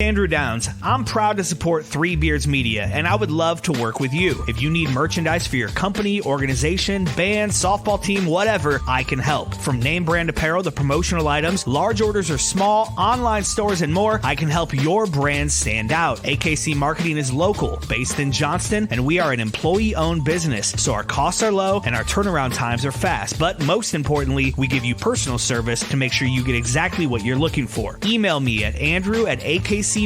Andrew Downs. I'm proud to support Three Beards Media, and I would love to work with you. If you need merchandise for your company, organization, band, softball team, whatever, I can help. From name brand apparel to promotional items, large orders or small, online stores, and more, I can help your brand stand out. AKC Marketing is local, based in Johnston, and we are an employee-owned business, so our costs are low and our turnaround times are fast. But most importantly, we give you personal service to make sure you get exactly what you're looking for. Email me at andrew@akcmarketing.com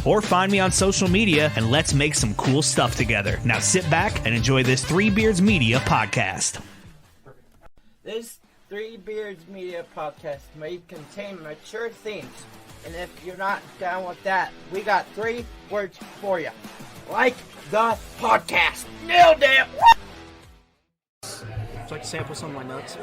or find me on social media, and let's make some cool stuff together. Now sit back and enjoy this Three Beards Media podcast. This Three Beards Media podcast may contain mature themes, and if you're not down with that, we got 3 words for you. Like the podcast. Nailed it! Would you like to sample some of my nuts?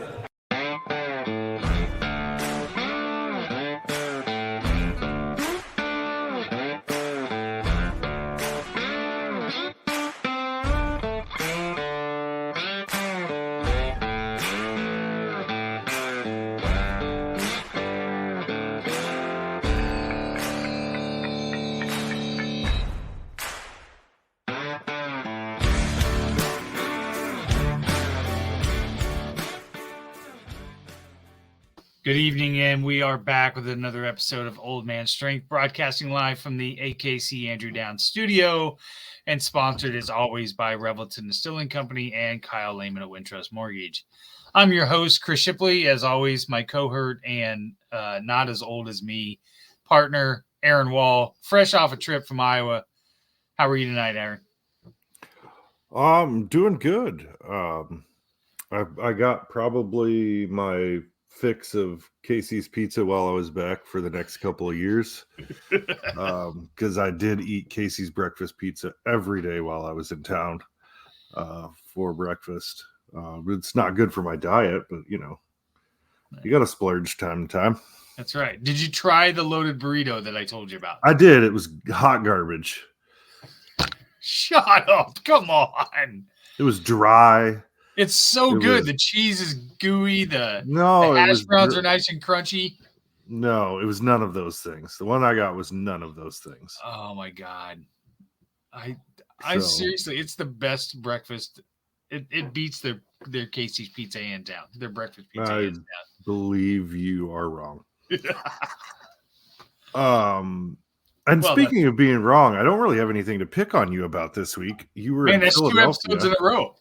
Good evening, and we are back with another episode of Old Man Strength, broadcasting live from the AKC Andrew Downs studio, and sponsored as always by Revelton Distilling Company and Kyle Lehman at Wintrust Mortgage. I'm your host, Chris Shipley, as always, my cohort and not as old as me partner, Aaron Wall, fresh off a trip from Iowa. How are you tonight, Aaron? Doing good. I got probably my fix of Casey's Pizza while I was back for the next couple of years, because I did eat Casey's breakfast pizza every day while I was in town for breakfast. It's not good for my diet, but you got to splurge time to time. That's right. Did you try the loaded burrito that I told you about? I did. It was hot garbage. Shut up. Come on. It was dry. It's so good. The cheese is gooey. The hash browns are nice and crunchy. No, it was none of those things. The one I got was none of those things. Oh my God. I seriously, it's the best breakfast. It beats their Casey's Pizza hands down. Their breakfast pizza hands down. I believe you are wrong. Speaking of being wrong, I don't really have anything to pick on you about this week. You were in that's Philadelphia. 2 episodes in a row.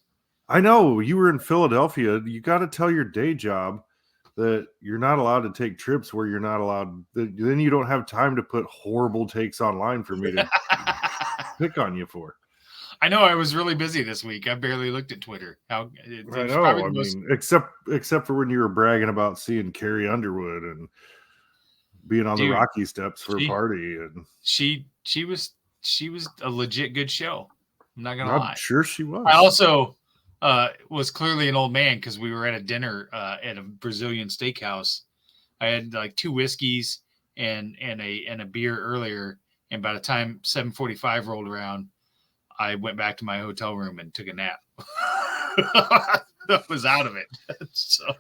I know you were in Philadelphia. You got to tell your day job that you're not allowed to take trips where you're not allowed. Then you don't have time to put horrible takes online for me to pick on you for. I know I was really busy this week. I barely looked at Twitter. I know. I mean, except for when you were bragging about seeing Carrie Underwood and being on the Rocky Steps for a party, and she was a legit good show. I'm not gonna lie. I'm sure she was. I also was clearly an old man because we were at a dinner at a Brazilian steakhouse. I had like 2 whiskeys and a beer earlier, and by the time 7:45 rolled around, I went back to my hotel room and took a nap. I was out of it. So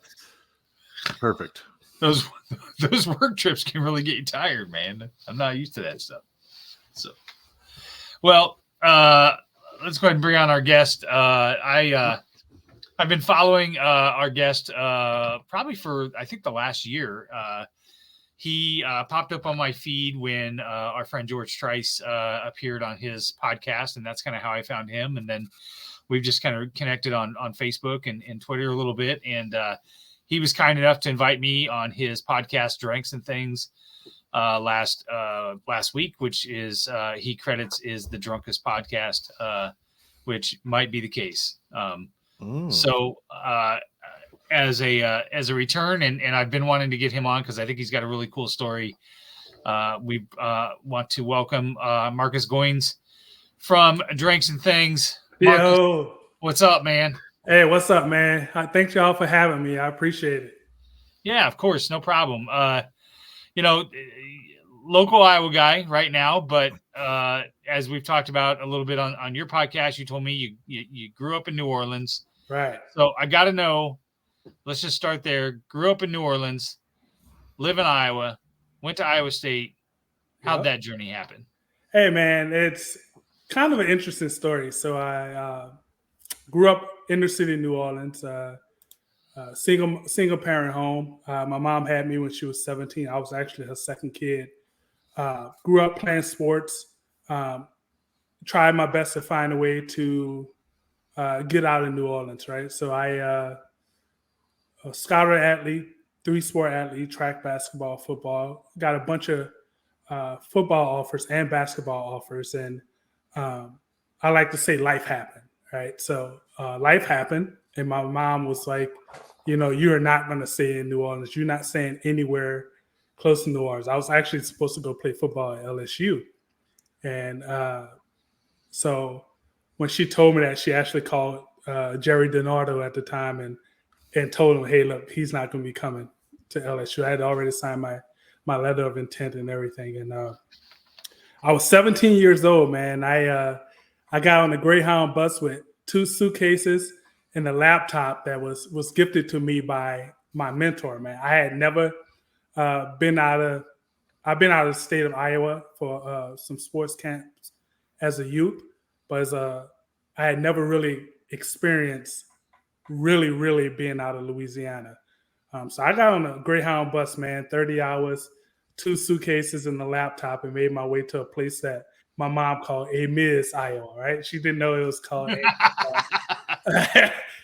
perfect. Those work trips can really get you tired, man. I'm not used to that stuff. So, well, let's go ahead and bring on our guest. I've been following our guest probably for, I think, the last year. He popped up on my feed when our friend George Trice appeared on his podcast, and that's kind of how I found him. And then we've just kind of connected on Facebook and Twitter a little bit. And he was kind enough to invite me on his podcast, Drinks and Things, last week, which is he credits is the drunkest podcast, which might be the case. So as a return, and I've been wanting to get him on because I think he's got a really cool story. We want to welcome Marcus Goins from Drinks and Things. Marcus, yo, what's up, man? Hey, what's up, man? Thanks y'all for having me. I appreciate it. Yeah, of course, no problem. Local Iowa guy right now, but as we've talked about a little bit on your podcast, you told me you grew up in New Orleans. Right. So I got to know, let's just start there. Grew up in New Orleans, live in Iowa, went to Iowa State. How'd that journey happen? Hey, man, it's kind of an interesting story. So I grew up inner city New Orleans, single parent home. My mom had me when she was 17. I was actually her second kid. Grew up playing sports. Um, tried my best to find a way to get out of New Orleans, right? So I a scholar athlete, 3-sport athlete, track, basketball, football. Got a bunch of football offers and basketball offers, and I like to say life happened, right? So life happened, and my mom was like, you are not going to stay in New Orleans. You're not staying anywhere close to New Orleans. I was actually supposed to go play football at LSU, and so when she told me that, she actually called Jerry DiNardo at the time and told him, hey, look, he's not going to be coming to LSU. I had already signed my letter of intent and everything. And I was 17 years old, man. I got on the Greyhound bus with 2 suitcases and a laptop that was gifted to me by my mentor, man. I had never I've been out of the state of Iowa for some sports camps as a youth, but I had never really experienced really being out of Louisiana. So I got on a Greyhound bus, man, 30 hours, 2 suitcases and a laptop, and made my way to a place that my mom called Ames, Iowa, right? She didn't know it was called Ames.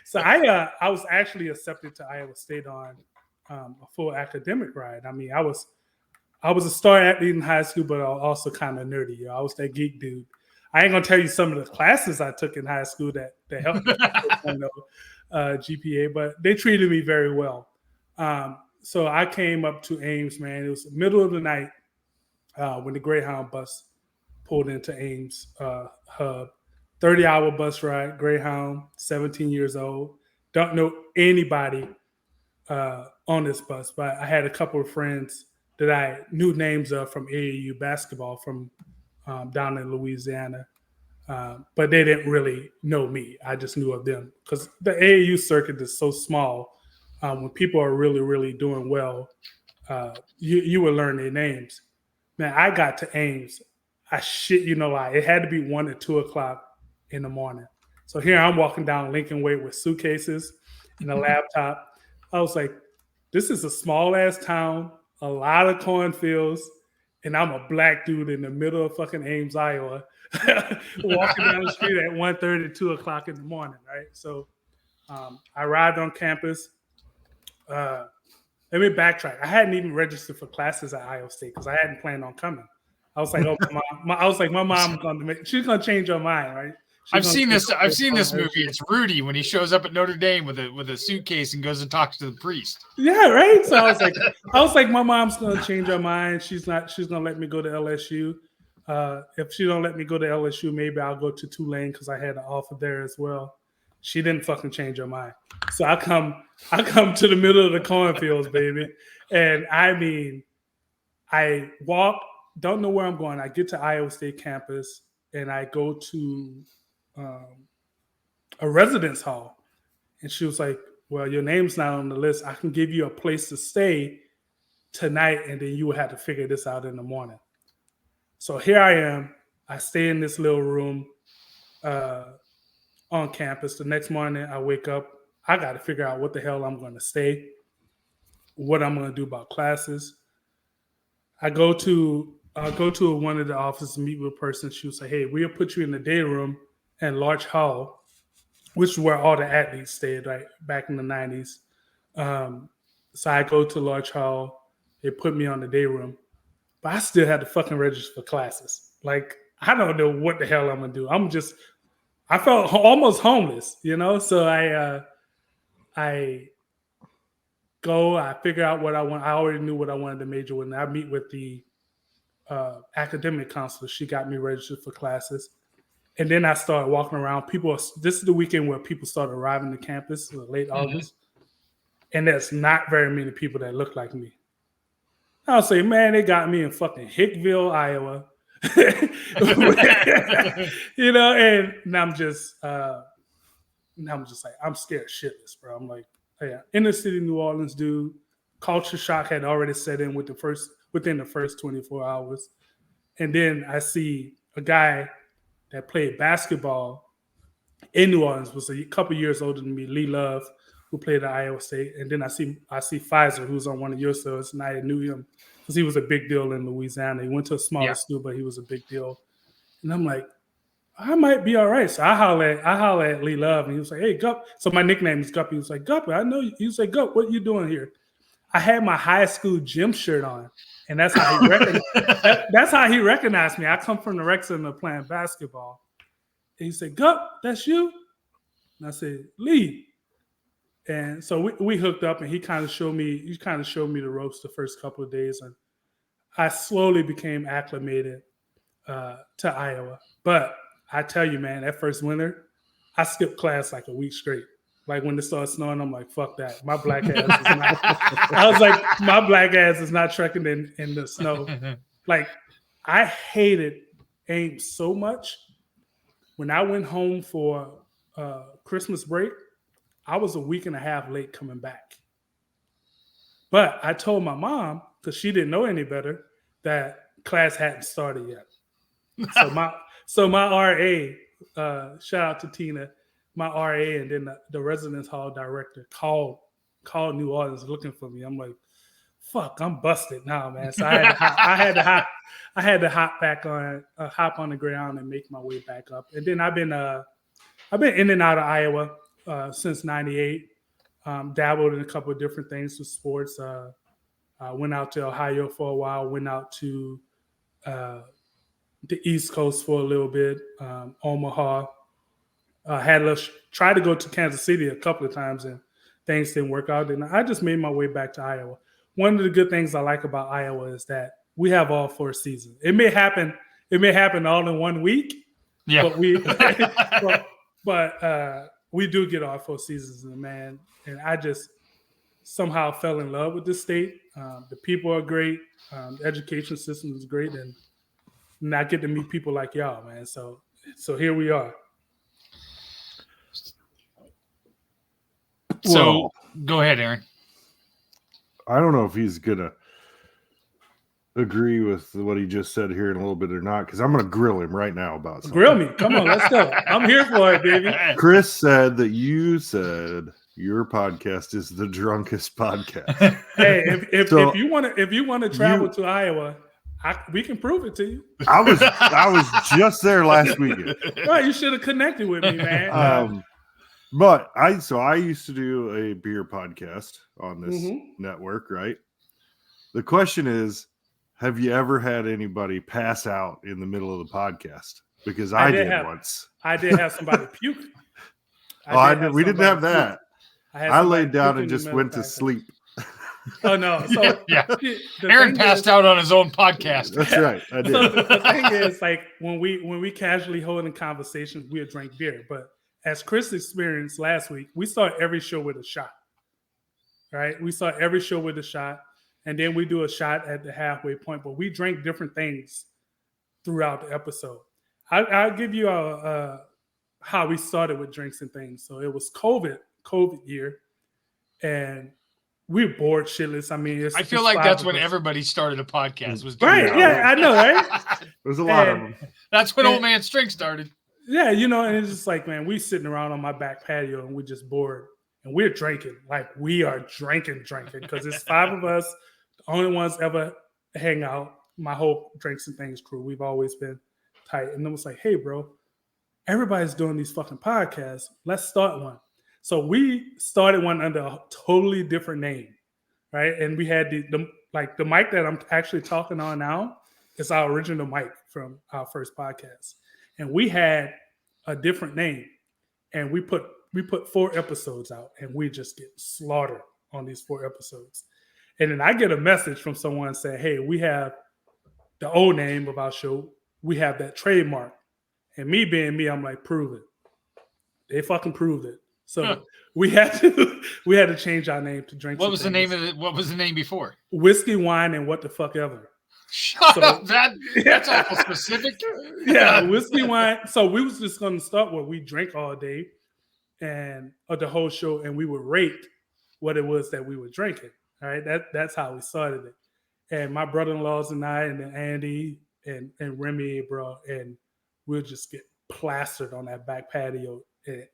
So I was actually accepted to Iowa State on a full academic ride. I mean, I was a star athlete in high school, but I was also kind of nerdy. I was that geek dude. I ain't gonna tell you some of the classes I took in high school that helped me GPA, but they treated me very well. So I came up to Ames, man. It was the middle of the night when the Greyhound bus pulled into Ames hub. 30-hour bus ride, Greyhound, 17 years old. Don't know anybody on this bus, but I had a couple of friends that I knew names of from AAU basketball from down in Louisiana. But they didn't really know me. I just knew of them because the AAU circuit is so small. When people are really doing well, you will learn their names. Man, I got to Ames. I shit you no lie. It had to be 1 or 2 o'clock in the morning. So here I'm walking down Lincoln Way with suitcases and a laptop. I was like, this is a small ass town, a lot of cornfields, and I'm a black dude in the middle of fucking Ames, Iowa, walking down the street at 1:30, 2 o'clock in the morning, right? So I arrived on campus. Let me backtrack. I hadn't even registered for classes at Iowa State because I hadn't planned on coming. I was like, oh, my mom, she's gonna change her mind, right? I've seen this movie. It's Rudy when he shows up at Notre Dame with a suitcase and goes and talks to the priest. Yeah, right. So I was like, my mom's gonna change her mind. She's gonna let me go to LSU. If she don't let me go to LSU, maybe I'll go to Tulane because I had an offer there as well. She didn't fucking change her mind. So I come to the middle of the cornfields, baby. And I mean, I walk, don't know where I'm going. I get to Iowa State campus and I go to a residence hall. And she was like, well, your name's not on the list. I can give you a place to stay tonight, and then you will have to figure this out in the morning. So here I am. I stay in this little room on campus. The next morning, I wake up. I got to figure out what the hell I'm going to stay, what I'm going to do about classes. I go to one of the offices, meet with a person. She will say, hey, we'll put you in the day room and Larch Hall, which is where all the athletes stayed, right, back in the 90s. So I go to Larch Hall. They put me on the day room. But I still had to fucking register for classes. Like, I don't know what the hell I'm going to do. I felt almost homeless, So I go, I figure out what I want. I already knew what I wanted to major with. And I meet with the academic counselor. She got me registered for classes. And then I started walking around. This is the weekend where people started arriving to campus, late August. And there's not very many people that look like me. I'll say, man, they got me in fucking Hickville, Iowa. And I'm just like, I'm scared shitless, bro. I'm like, yeah, inner city New Orleans dude. Culture shock had already set in within the first 24 hours. And then I see a guy that played basketball in New Orleans, was a couple years older than me, Lee Love, who played at Iowa State. And then I see Pfizer, who's on one of your shows, and I knew him because he was a big deal in Louisiana. He went to a smaller school, but he was a big deal. And I'm like, I might be all right. So I holler at Lee Love, and he was like, hey, Gup. So my nickname is Guppy. He was like, Guppy, I know you. He was like, Gup, what you doing here? I had my high school gym shirt on, and that's how he recognized me. I come from the rec center playing basketball. And he said, Gup, that's you? And I said, Lee. And so we hooked up, and he kind of showed me the ropes the first couple of days, and I slowly became acclimated to Iowa. But I tell you, man, that first winter, I skipped class like a week straight. Like when it started snowing, I'm like, fuck that. My black ass is not. I was like, my black ass is not trekking in the snow. Like I hated Ames so much. When I went home for Christmas break, I was a week and a half late coming back. But I told my mom, because she didn't know any better, that class hadn't started yet. So my RA, shout out to Tina, my RA, and then the residence hall director called New Orleans looking for me. I'm like, fuck, I'm busted now, man. So I had to hop on the ground and make my way back up. And then I've been in and out of Iowa since '98. Dabbled in a couple of different things with sports. Went out to Ohio for a while. Went out to the East Coast for a little bit. Omaha. Tried to go to Kansas City a couple of times and things didn't work out. And I just made my way back to Iowa. One of the good things I like about Iowa is that we have all 4 seasons. It may happen all in 1 week. Yeah. But we do get all 4 seasons, man. And I just somehow fell in love with this state. The people are great. The education system is great, and I get to meet people like y'all, man. So here we are. So go ahead, Aaron. I don't know if he's gonna agree with what he just said here in a little bit or not, because I'm gonna grill him right now about something. Grill me. Come on, let's go. I'm here for it, baby. Chris said that you said your podcast is the drunkest podcast. Hey, if you want to travel to Iowa, we can prove it to you. I was just there last weekend. Right, you should have connected with me, man. But I used to do a beer podcast on this network, right? The question is, have you ever had anybody pass out in the middle of the podcast? Because I did once. I did have somebody puke. We didn't have that. I laid down and just went to sleep. Oh no! So yeah, Aaron passed out on his own podcast. That's right, I did. So the thing is, like when we casually holding conversations, we'll drink beer. But as Chris experienced last week, we start every show with a shot. Right? We start every show with a shot, and then we do a shot at the halfway point. But we drink different things throughout the episode. I'll give you how we started with drinks and things. So it was COVID year, and we were bored shitless. I mean, I feel like that's when everybody started a podcast. Was right? Yeah, I know, right? There's a lot of them. That's when Old Man String started. Yeah, and it's just like, man, we sitting around on my back patio and we're just bored, and we're drinking. Like we are drinking because it's 5 of us, the only ones ever hang out. My whole drinks and things crew, we've always been tight. And then it's like, hey, bro, everybody's doing these fucking podcasts. Let's start one. So we started one under a totally different name, right? And we had the mic that I'm actually talking on now is our original mic from our first podcast. And we had a different name, and we put 4 episodes out, and we just get slaughtered on these 4 episodes. And then I get a message from someone saying, hey, we have the old name of our show. We have that trademark. And me being me, I'm like, prove it. They fucking proved it. So we had to change our name to Drink. What was the name of it? What was the name before? Whiskey, Wine, and What the Fuck Ever. Shut up. That's awful specific. Yeah, whiskey, wine. So we was just going to start where we drink all day and the whole show, and we would rate what it was that we were drinking. All right, that's how we started it. And my brother-in-laws and I, and then Andy, and Remy, bro, and we'll just get plastered on that back patio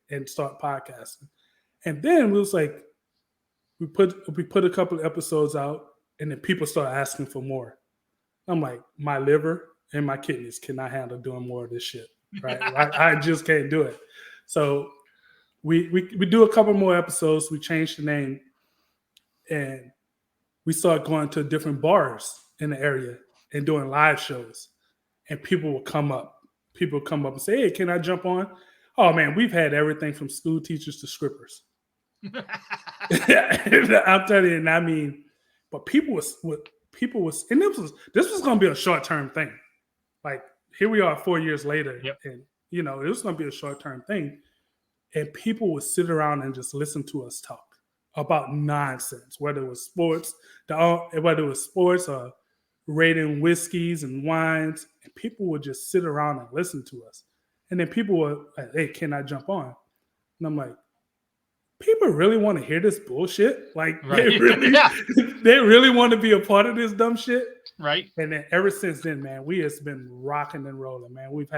and start podcasting. And then we was like, we put a couple of episodes out, and then people start asking for more. I'm like, my liver and my kidneys cannot handle doing more of this shit, right? I just can't do it. So we do a couple more episodes. We changed the name, and we start going to different bars in the area and doing live shows. And people will come up. People come up and say, "Hey, can I jump on?" Oh man, we've had everything from school teachers to strippers. I'm telling you, and I mean, but people was, and this was going to be a short term thing. Like here we are 4 years later, and it was going to be a short term thing, and people would sit around and just listen to us talk about nonsense, whether it was sports, or rating whiskeys and wines, and people would just sit around and listen to us. And then people were like, "Hey, can I jump on?" And I'm like, people really want to hear this bullshit? Like they really want to be a part of this dumb shit? Right. And then ever since then, man, we has been rocking and rolling, man. We've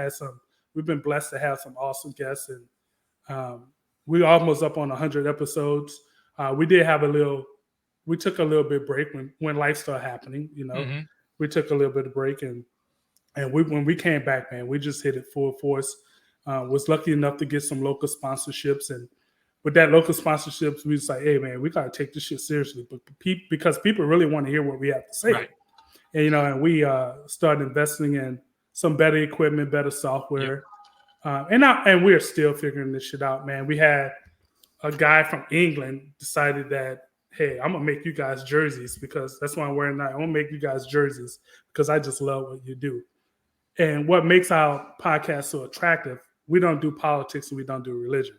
been blessed to have some awesome guests, and we almost up on 100 episodes. We took a little bit break when life started happening, Mm-hmm. We took a little bit of break, and when we came back, man, we just hit it full force. Was lucky enough to get some local sponsorships, and with that local sponsorships, we was like, "Hey, man, we gotta take this shit seriously," but because people really want to hear what we have to say, right. and and we started investing in some better equipment, better software, and we're still figuring this shit out, man. We had a guy from England decided that, "Hey, I'm gonna make you guys jerseys because that's why I'm wearing that. I'm gonna make you guys jerseys because I just love what you do." And what makes our podcast so attractive, we don't do politics and we don't do religion.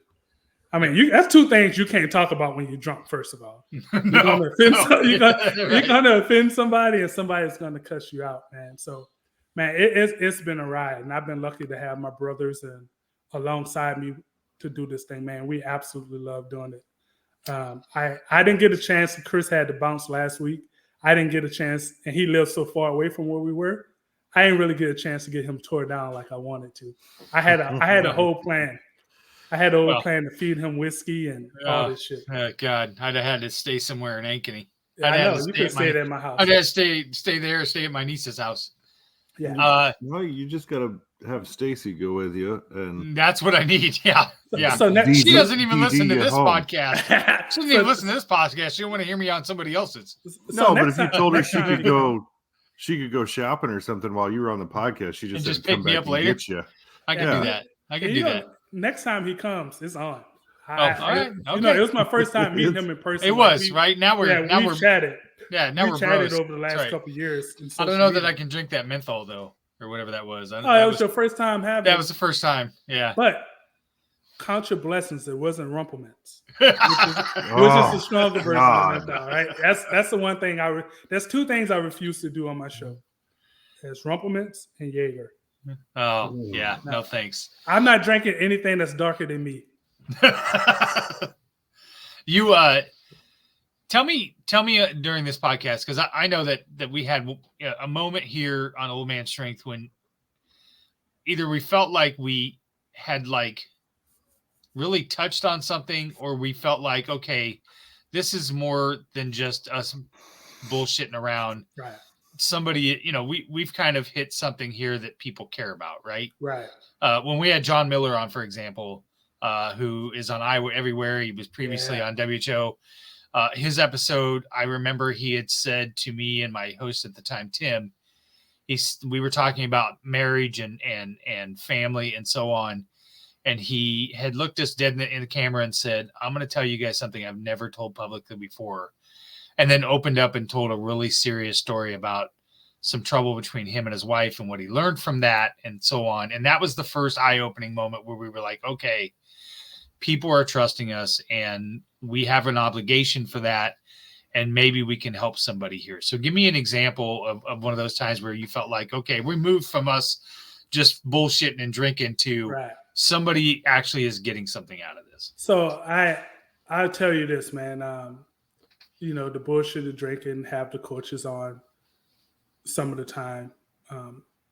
I mean, that's two things you can't talk about when you're drunk, first of all. You're gonna offend somebody, and somebody's gonna cuss you out, man. So, man, it's been a ride, and I've been lucky to have my brothers and alongside me to do this thing, man. We absolutely love doing it. I didn't get a chance. Chris had to bounce last week. I didn't get a chance, and he lived so far away from where we were. I didn't really get a chance to get him tore down like I wanted to. I had a whole plan. I had a whole plan to feed him whiskey and all this shit. Oh God, I'd have had to stay somewhere in Ankeny. I know you could stay at my house. I'd have to stay there, stay at my niece's house. Yeah. Well, you just gotta have Stacy go with you, and that's what I need. Yeah. So she doesn't even listen to this home. podcast. She doesn't even listen to this podcast. She don't want to hear me on somebody else's. No, but if you told her she could go shopping or something while you were on the podcast, she just pick me up later. Get you. I can do that. I can do that. Next time he comes, it's on. All right. Okay. It was my first time meeting him in person. It was right now. We're chatted. Yeah, now we're chatted bros. over the last couple of years. I don't know that I can drink that menthol though, or whatever that was. That was your first time having. That was the first time. Yeah. But count your blessings. It wasn't Rumplemans, which is the stronger version of menthol. Right. That's the one thing There's two things I refuse to do on my show. It's Rumplemans and Jaeger. Oh yeah, no thanks. I'm not drinking anything that's darker than me. You tell me during this podcast, because I know that we had a moment here on Old Man Strength when either we felt like we had like really touched on something, or we felt like, okay, this is more than just us bullshitting around. Right. Somebody, we've kind of hit something here that people care about, right? Right. When we had John Miller on, for example, who is on Iowa Everywhere, he was previously on WHO. His episode, I remember he had said to me and my host at the time, Tim, we were talking about marriage and family and so on. And he had looked us dead in the camera and said, "I'm going to tell you guys something I've never told publicly before." And then opened up and told a really serious story about some trouble between him and his wife and what he learned from that and so on. And that was the first eye-opening moment where we were like, okay, people are trusting us and we have an obligation for that. And maybe we can help somebody here. So give me an example of one of those times where you felt like, okay, we moved from us just bullshitting and drinking to somebody actually is getting something out of this. So I'll tell you this, man. The bullshit of drinking have the coaches on some of the time.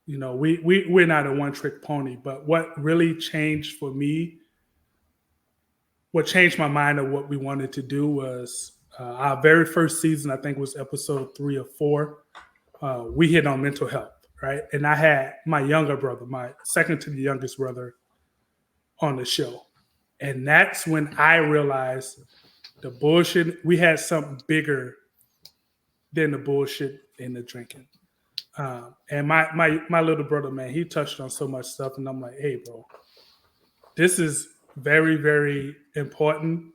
we're not a one-trick pony, but what really changed for me, what changed my mind of what we wanted to do was our very first season, I think was episode 3 or 4. We hit on mental health, right? And I had my younger brother, my second to the youngest brother, on the show. And that's when I realized the bullshit, we had something bigger than the bullshit and the drinking. And my little brother, man, he touched on so much stuff. And I'm like, hey, bro, this is very, very important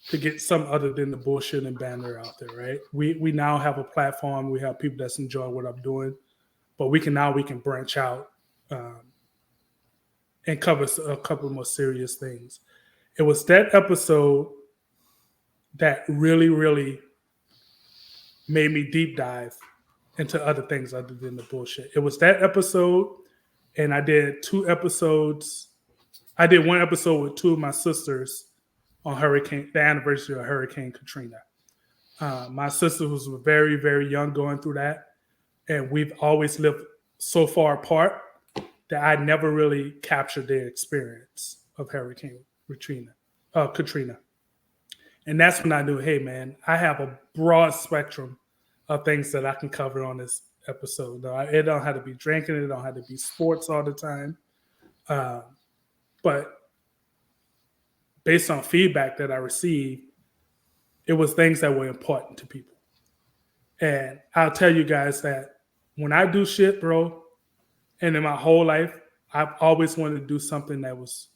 to get some other than the bullshit and banter out there, right? We now have a platform. We have people that's enjoying what I'm doing. But we can branch out and cover a couple more serious things. It was that episode that really, really made me deep dive into other things other than the bullshit. It was that episode, and I did 2 episodes. I did 1 episode with 2 of my sisters on the anniversary of Hurricane Katrina. My sister was very, very young going through that, and we've always lived so far apart that I never really captured the experience of Hurricane Katrina. And that's when I knew, hey, man, I have a broad spectrum of things that I can cover on this episode. It don't have to be drinking. It don't have to be sports all the time. But based on feedback that I received, it was things that were important to people. And I'll tell you guys that when I do shit, bro, and in my whole life, I've always wanted to do something that was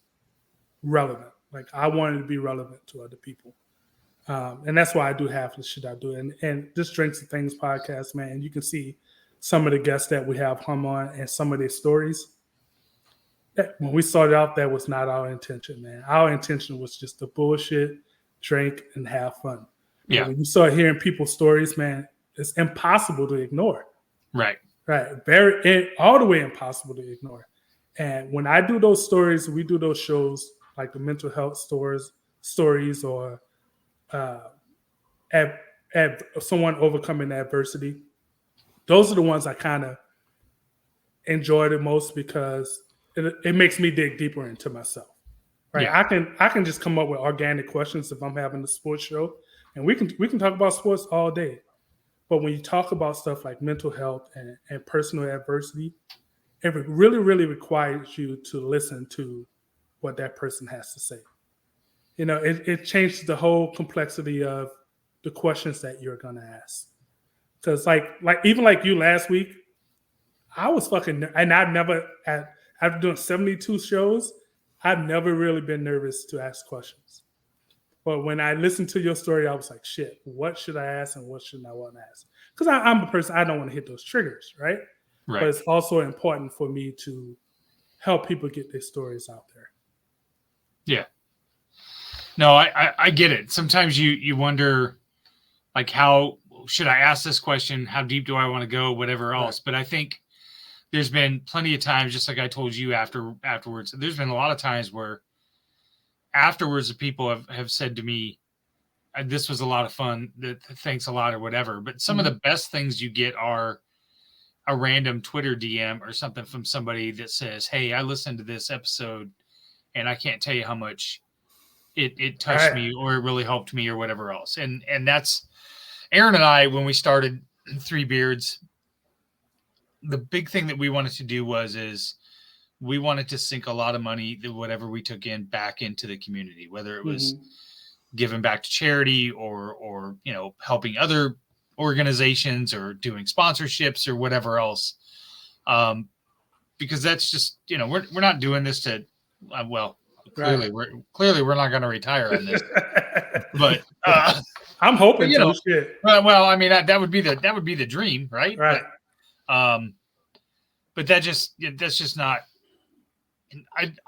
relevant. Like I wanted to be relevant to other people. And that's why I do half the shit I do. And this Drinks and Things podcast, man, you can see some of the guests that we have come on and some of their stories. When we started out, that was not our intention, man. Our intention was just to bullshit, drink, and have fun. Yeah. But when you start hearing people's stories, man, it's impossible to ignore. Right. All the way impossible to ignore. And when I do those stories, we do those shows like the mental health stories or someone overcoming adversity. Those are the ones I kind of enjoy the most because it makes me dig deeper into myself. Right? Yeah. I can just come up with organic questions if I'm having a sports show, and we can talk about sports all day. But when you talk about stuff like mental health and personal adversity, it really, really requires you to listen to what that person has to say. It changes the whole complexity of the questions that you're going to ask. Because like even like you last week, I was and after doing 72 shows, I've never really been nervous to ask questions. But when I listened to your story, I was like, shit, what should I ask and what shouldn't I want to ask? Because I'm a person, I don't want to hit those triggers, right? But it's also important for me to help people get their stories out there. Yeah. No, I get it. Sometimes you wonder, like, how should I ask this question? How deep do I want to go? Whatever else. Right. But I think there's been plenty of times, just like I told you afterwards, there's been a lot of times where afterwards the people have said to me, this was a lot of fun, thanks a lot or whatever. But some of the best things you get are a random Twitter DM or something from somebody that says, hey, I listened to this episode and I can't tell you how much it touched me or it really helped me or whatever else. And that's Aaron and I, when we started Three Beards, the big thing that we wanted to do is we wanted to sink a lot of money, whatever we took in, back into the community, whether it was giving back to charity or helping other organizations or doing sponsorships or whatever else. Because that's just, we're not doing this to, clearly we're not going to retire on this, but I'm hoping, shit. Well, I mean, that would be the dream, right? Right. But that's just not.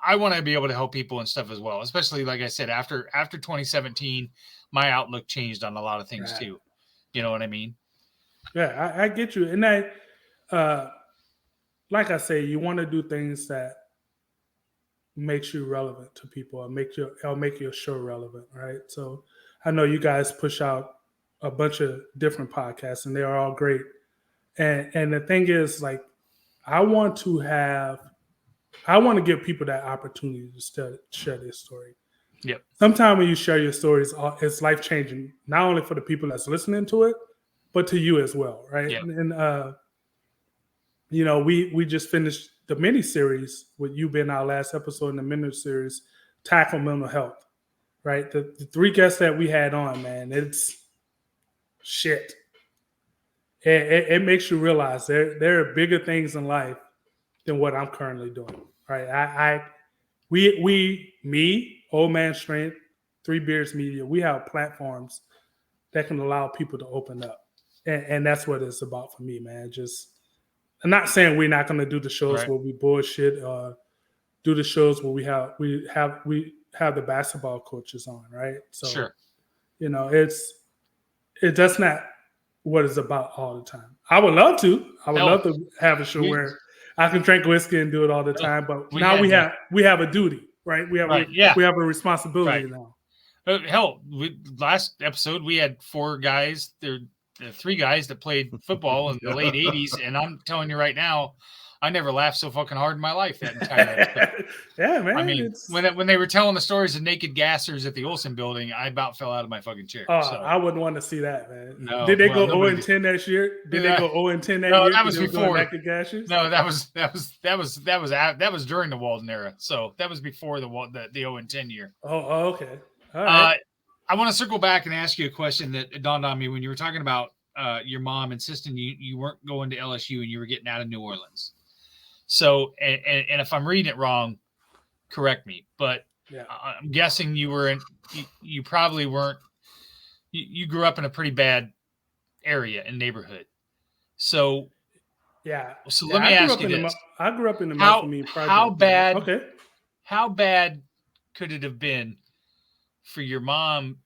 I want to be able to help people and stuff as well, especially like I said, after 2017, my outlook changed on a lot of things too. You know what I mean? Yeah, I get you. And I, like I say, you want to do things that makes you relevant to people or make your show relevant, right? So I know you guys push out a bunch of different podcasts and they are all great. And the thing is, like, I want to give people that opportunity to share their story. Yep. Sometimes when you share your stories, it's life changing, not only for the people that's listening to it, but to you as well, right? Yep. And we just finished the mini series with you being our last episode in the mini series, Tackle Mental Health, right? The 3 guests that we had on, man, it's shit. It makes you realize there are bigger things in life than what I'm currently doing, right? Me, Old Man Strength, 3 Beards Media, we have platforms that can allow people to open up. And that's what it's about for me, man. I'm not saying we're not going to do the shows where we bullshit, do the shows where we have the basketball coaches on, right? So, Sure. that's not what it's about all the time. I would love to. Love to have a show where I can drink whiskey and do it all the time. But now we have a duty, right? We have a responsibility now. Hell, last episode we had 4 guys. There 3 guys that played football in the late 80s, and I'm telling you right now, I never laughed so fucking hard in my life that entire episode. Yeah, man. I mean, when they were telling the stories of naked gassers at the Olsen building, I about fell out of my fucking chair. Oh, so. I wouldn't want to see that, man. No, did they go 0-10 that year? Did they go 0-10 that year? No, that was before naked gassers. No, that was during the Walden era. So that was before the 0-10 year. Oh, okay. All right. I want to circle back and ask you a question that dawned on me when you were talking about your mom insisting you weren't going to LSU and you were getting out of New Orleans. So, and if I'm reading it wrong, correct me. But yeah. I'm guessing you probably weren't. You grew up in a pretty bad area and neighborhood. So, yeah. So let me ask you this: I grew up in the Melpomene Project. How bad? Okay. How bad could it have been for your mom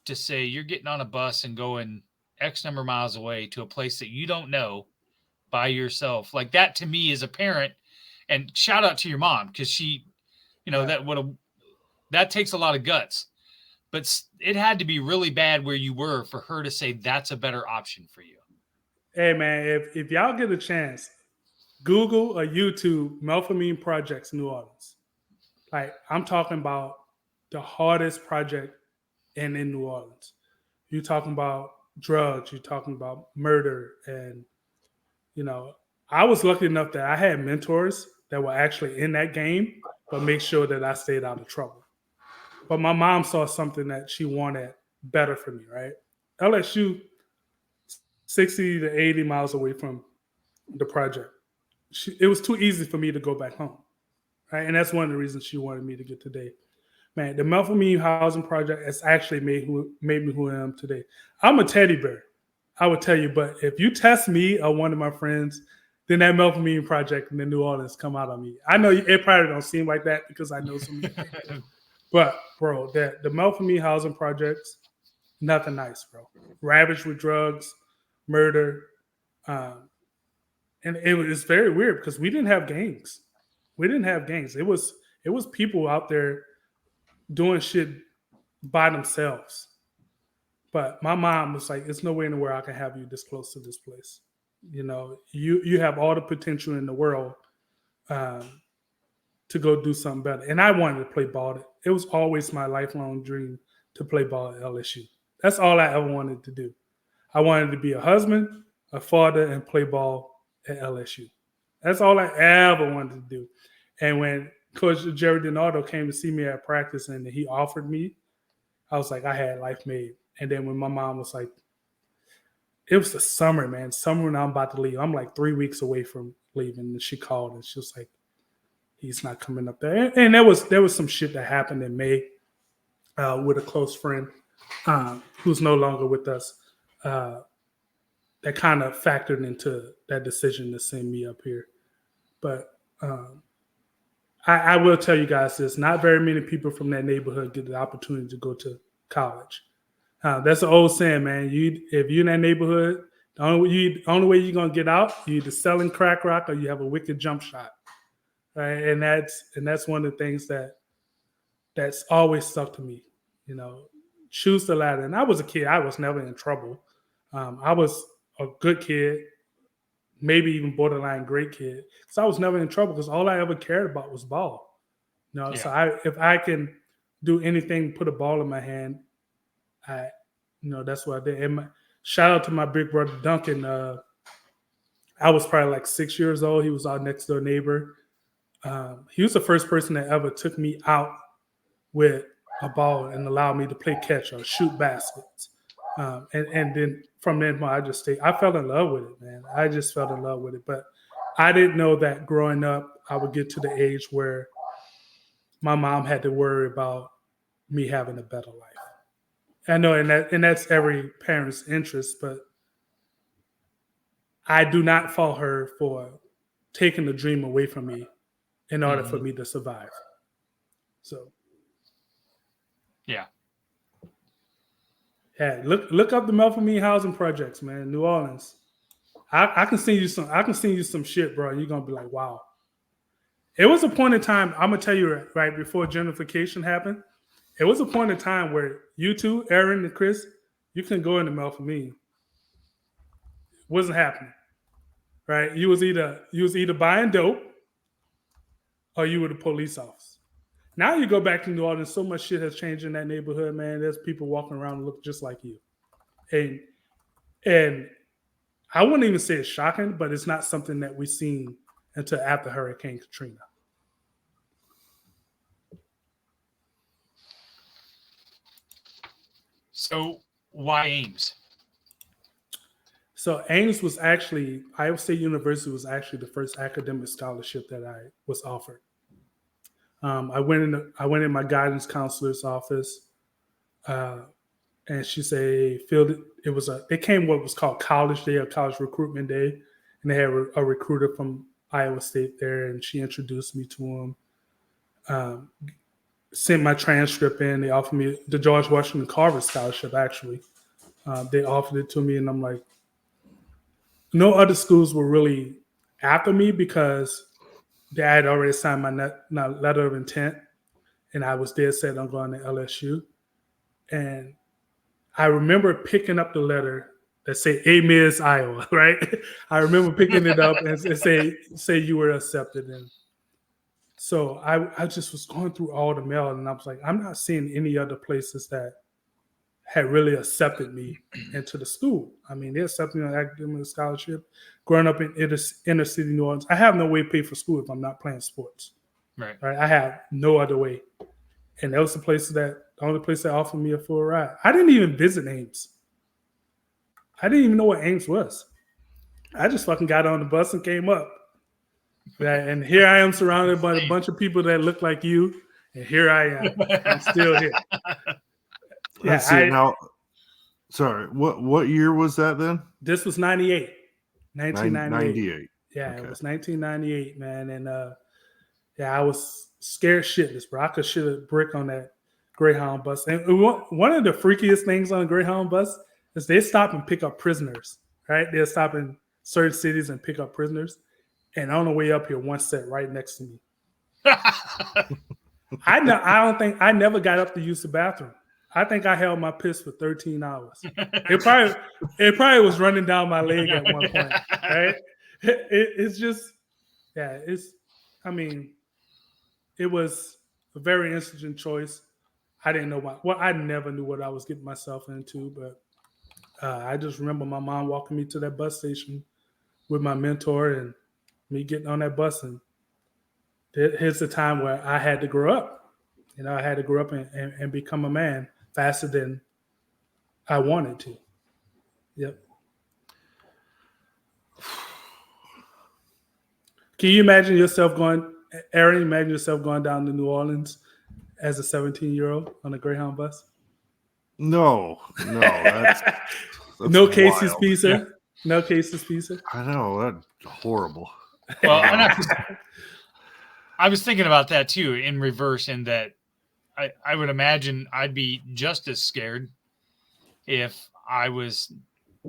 to say you're getting on a bus and going X number of miles away to a place that you don't know by yourself? Like that to me as a parent, and shout out to your mom, because she, that takes a lot of guts, but it had to be really bad where you were for her to say that's a better option for you. Hey man, if y'all get a chance, Google or YouTube Melpomene Projects New Orleans. Like I'm talking about the hardest project in New Orleans. You're talking about drugs, you're talking about murder. And, I was lucky enough that I had mentors that were actually in that game, but make sure that I stayed out of trouble. But my mom saw something that she wanted better for me, right? LSU, 60 to 80 miles away from the project. It was too easy for me to go back home, right? And that's one of the reasons she wanted me to get today. Man, the Melpomene Housing Project has actually made me who I am today. I'm a teddy bear, I would tell you, but if you test me or one of my friends, then that Melpomene Project in the New Orleans come out on me. I know it probably don't seem like that because I know some of you. But, bro, the Melpomene Housing Projects, nothing nice, bro. Ravaged with drugs, murder. And it's very weird because we didn't have gangs. It was people out there doing shit by themselves. But my mom was like, "It's no way in the world I can have you this close to this place. You have all the potential in the world to go do something better." And I wanted to play ball. It was always my lifelong dream to play ball at LSU. That's all I ever wanted to do. I wanted to be a husband, a father, and play ball at LSU. That's all I ever wanted to do. And when Coach Jerry Donardo came to see me at practice and he offered me, I was like, I had life made. And then when my mom was like, it was the summer, man. Summer when I'm about to leave. I'm like 3 weeks away from leaving. And she called and she was like, he's not coming up there. And there was some shit that happened in May with a close friend who's no longer with us that kind of factored into that decision to send me up here. But I will tell you guys this, not very many people from that neighborhood get the opportunity to go to college. That's an old saying, man. If you're in that neighborhood, the only way you're going to get out, you're either selling crack rock or you have a wicked jump shot. Right? And that's one of the things that's always stuck to me. Choose the latter. And I was a kid. I was never in trouble. I was a good kid, maybe even borderline great kid. So I was never in trouble because all I ever cared about was ball. So if I can do anything, put a ball in my hand, that's what I did. And shout out to my big brother Duncan. I was probably like 6 years old. He was our next door neighbor. He was the first person that ever took me out with a ball and allowed me to play catch or shoot baskets. And then from then on, I fell in love with it, man. I just fell in love with it. But I didn't know that growing up, I would get to the age where my mom had to worry about me having a better life. I know, and that's every parent's interest, but I do not fault her for taking the dream away from me in order for me to survive. So, yeah. Yeah, look up the Melpomene housing projects, man, New Orleans. I can send you some shit, bro. You're gonna be like, wow. It was a point in time. I'm gonna tell you right before gentrification happened. It was a point in time where you two, Aaron and Chris, you couldn't go into Melpomene. It wasn't happening, right? You was either buying dope or you were the police officer. Now you go back to New Orleans, so much shit has changed in that neighborhood, man. There's people walking around and look just like you. And I wouldn't even say it's shocking, but it's not something that we've seen until after Hurricane Katrina. So why Ames? So Ames was actually, Iowa State University was actually the first academic scholarship that I was offered. I went in my guidance counselor's office, and she said, it came what was called College Day or College Recruitment Day, and they had a recruiter from Iowa State there, and she introduced me to him. Sent my transcript in. They offered me the George Washington Carver Scholarship. Actually, they offered it to me, and I'm like, no other schools were really after me because they had already signed my letter of intent, and I was dead set on going to LSU. And I remember picking up the letter that said Ames, Iowa, right? I remember picking it up and say you were accepted. And so I just was going through all the mail, and I was like, I'm not seeing any other places that had really accepted me into the school. I mean, they accepted me on academic scholarship. Growing up in inner city New Orleans, I have no way to pay for school if I'm not playing sports. Right. I have no other way. And that was the only place that offered me a full ride. I didn't even visit Ames. I didn't even know what Ames was. I just fucking got on the bus and came up. And here I am surrounded by a bunch of people that look like you. And here I am. I'm still here. Let's see now. Sorry, what year was that then? This was 98. 1998. 98. Yeah, Okay. It was 1998, man. And I was scared shitless, bro. I could shoot a brick on that Greyhound bus. And one of the freakiest things on a Greyhound bus is they stop and pick up prisoners, right? They'll stop in certain cities and pick up prisoners. And on the way up here, one sat right next to me. I never got up to use the bathroom. I think I held my piss for 13 hours. It probably was running down my leg at one point, right? It's just, yeah, it was a very interesting choice. I didn't know I never knew what I was getting myself into, but I just remember my mom walking me to that bus station with my mentor and me getting on that bus. And here's the time where I had to grow up. I had to grow up and become a man faster than I wanted to. Yep. Can you imagine yourself Aaron, imagine yourself going down to New Orleans as a 17-year-old on a Greyhound bus? No. That's no Casey's wild. Pizza. Yeah. No Casey's Pizza. I know, that's horrible. Well, I was thinking about that too in reverse, in that I would imagine I'd be just as scared if I was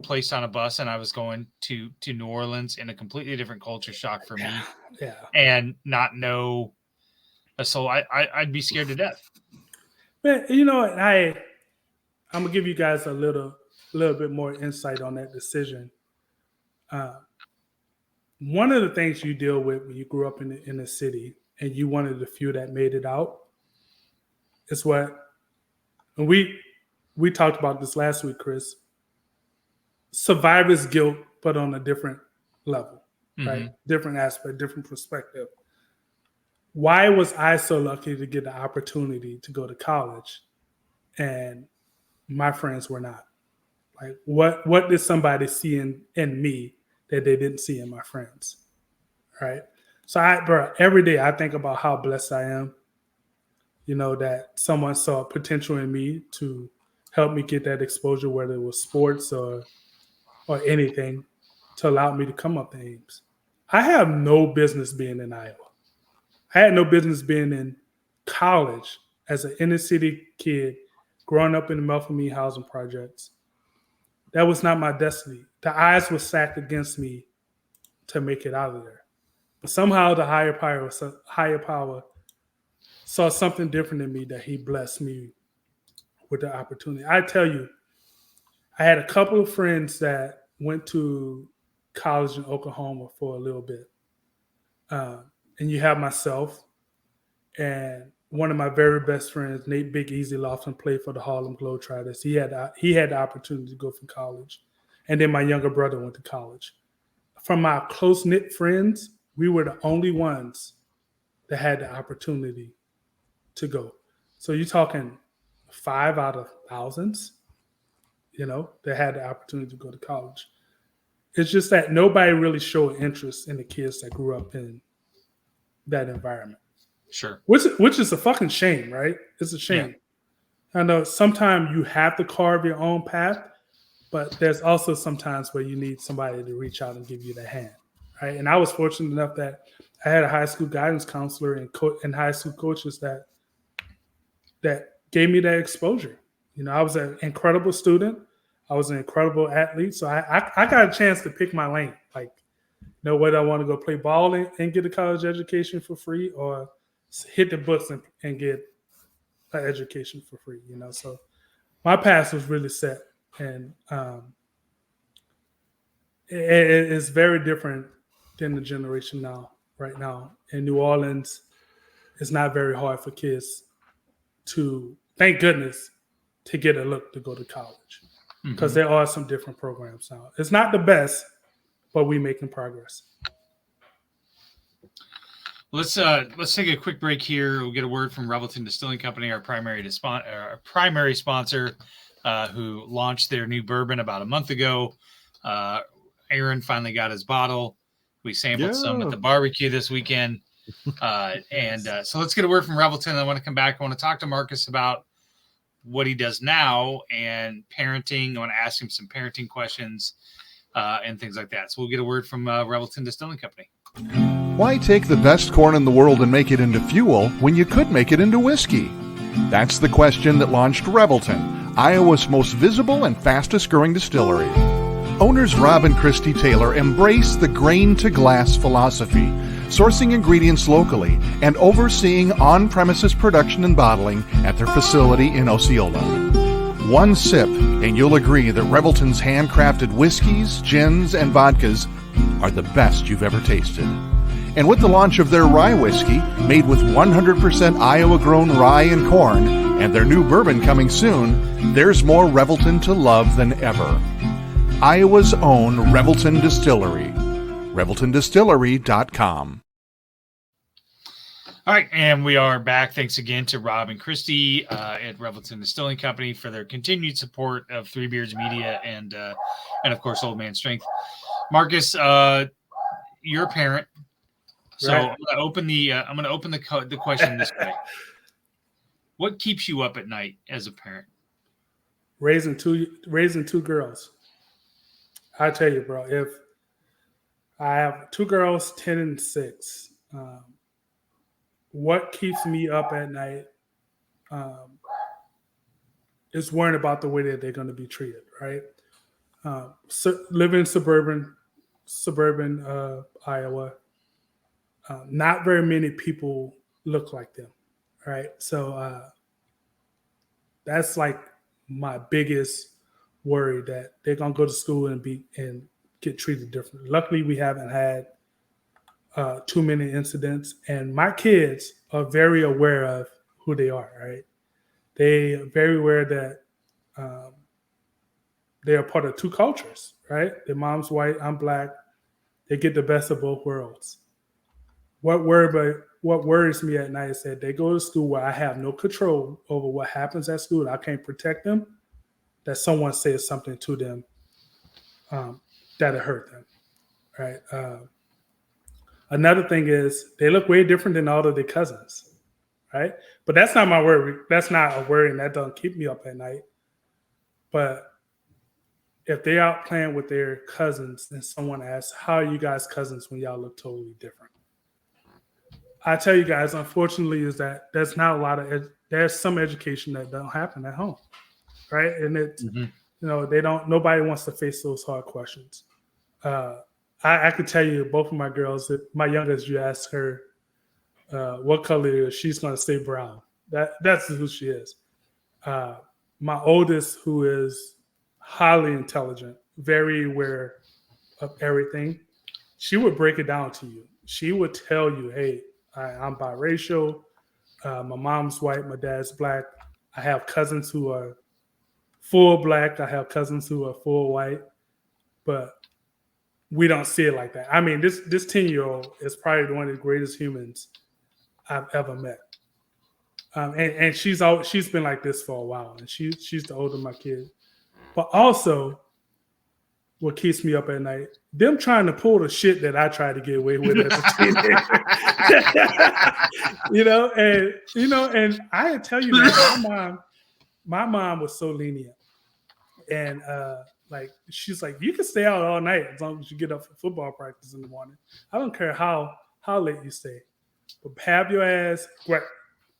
placed on a bus and I was going to New Orleans, in a completely different culture shock for me. Yeah. And not know a soul. I'd be scared to death. Man, you know what? I'm gonna give you guys a little bit more insight on that decision. one of the things you deal with when you grew up in the city and you one of the few that made it out is what, and we talked about this last week, Chris, survivor's guilt, but on a different level, right? Different aspect, different perspective. Why was I so lucky to get the opportunity to go to college and my friends were not? Like, what did somebody see in me that they didn't see in my friends, right? So, every day I think about how blessed I am, that someone saw potential in me to help me get that exposure, whether it was sports or anything, to allow me to come up to Ames. I have no business being in Iowa. I had no business being in college as an inner city kid growing up in the Melford housing projects. That was not my destiny. The odds were stacked against me to make it out of there. But somehow the higher power saw something different in me that he blessed me with the opportunity. I tell you, I had a couple of friends that went to college in Oklahoma for a little bit. And you have myself and one of my very best friends, Nate Big Easy Lofton, played for the Harlem Globetrotters. He had the opportunity to go from college. And then my younger brother went to college. From my close-knit friends, we were the only ones that had the opportunity to go. So you're talking 5 out of thousands, that had the opportunity to go to college. It's just that nobody really showed interest in the kids that grew up in that environment. Sure. Which is a fucking shame, right? It's a shame. Yeah. I know sometimes you have to carve your own path, but there's also sometimes where you need somebody to reach out and give you the hand, right? And I was fortunate enough that I had a high school guidance counselor and high school coaches that gave me that exposure. I was an incredible student. I was an incredible athlete. So I got a chance to pick my lane. Like, whether I want to go play ball and get a college education for free or hit the books and get an education for free, So my path was really set. And it's very different than the generation right now. In New Orleans, it's not very hard for kids to, thank goodness, to get a look to go to college. Because there are some different programs now. It's not the best, but we're making progress. Let's take a quick break here. We'll get a word from Revelton Distilling Company, our primary sponsor, who launched their new bourbon about a month ago. Aaron finally got his bottle. We sampled some at the barbecue this weekend. So let's get a word from Revelton. I want to come back. I want to talk to Marcus about what he does now and parenting. I want to ask him some parenting questions and things like that. So we'll get a word from Revelton Distilling Company. Why take the best corn in the world and make it into fuel when you could make it into whiskey? That's the question that launched Revelton, Iowa's most visible and fastest growing distillery. Owners Rob and Christy Taylor embrace the grain-to-glass philosophy, sourcing ingredients locally and overseeing on-premises production and bottling at their facility in Osceola. One sip and you'll agree that Revelton's handcrafted whiskeys, gins, and vodkas are the best you've ever tasted. And with the launch of their rye whiskey, made with 100% Iowa-grown rye and corn, and their new bourbon coming soon, there's more Revelton to love than ever. Iowa's own Revelton Distillery. ReveltonDistillery.com. All right, and we are back. Thanks again to Rob and Christy at Revelton Distilling Company for their continued support of Three Beards Media and of course Old Man Strength. Marcus, you're a parent, so right. I'm going to open the question this way. What keeps you up at night as a parent? Raising two girls. I tell you, bro, if I have two girls, 10 and 6, what keeps me up at night is worrying about the way that they're going to be treated, right? Living in suburban Iowa, not very many people look like them, right? So that's like my biggest worry, that they're gonna go to school and get treated differently. Luckily, we haven't had too many incidents. And my kids are very aware of who they are, right? They are very aware that they are part of two cultures, right? Their mom's white, I'm black. They get the best of both worlds. What worries me at night is that they go to school where I have no control over what happens at school. I can't protect them. That someone says something to them that'll hurt them, right? Another thing is they look way different than all of their cousins, right? But that's not my worry. That's not a worry, and that doesn't keep me up at night. But if they're out playing with their cousins and someone asks, how are you guys cousins when y'all look totally different? I tell you guys, unfortunately, is that there's not a lot of, there's some education that don't happen at home, right? And it's, nobody wants to face those hard questions. I could tell you both of my girls, that my youngest, you ask her what color is, she's going to say brown. That's who she is. My oldest, who is highly intelligent, very aware of everything, she would break it down to you. She would tell you, hey, I'm biracial. My mom's white, my dad's black. I have cousins who are full black. I have cousins who are full white. But we don't see it like that. I mean, this 10-year-old is probably one of the greatest humans I've ever met. And she's been like this for a while, and she's the older of my kids. But also, what keeps me up at night, them trying to pull the shit that I tried to get away with as a teenager. And I tell you, man, my mom was so lenient, and she's like, you can stay out all night as long as you get up for football practice in the morning. I don't care how late you stay, but have your ass.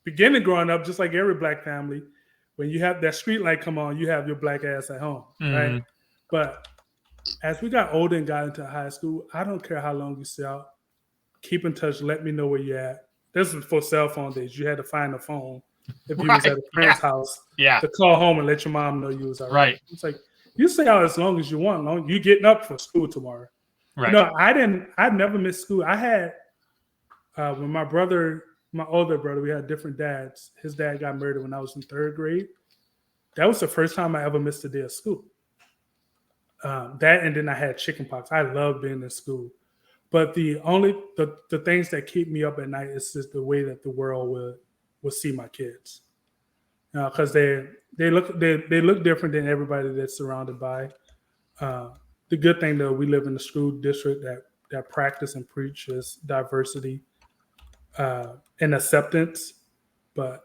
Beginning growing up, just like every black family, when you have that street light come on, you have your black ass at home, right? But as we got older and got into high school, I don't care how long you stay out. Keep in touch. Let me know where you're at. This was for cell phone days. You had to find a phone if you was at a friend's house to call home and let your mom know you was all right. It's like, you stay out as long as you want. Long you getting up for school tomorrow. Right. I never missed school. I had when my older brother, we had different dads. His dad got murdered when I was in 3rd grade. That was the first time I ever missed a day of school. That, and then I had chickenpox. I love being in school. But the things that keep me up at night is just the way that the world will see my kids. Because they look different than everybody that's surrounded by. The good thing though, we live in a school district that practice and preaches diversity and acceptance. But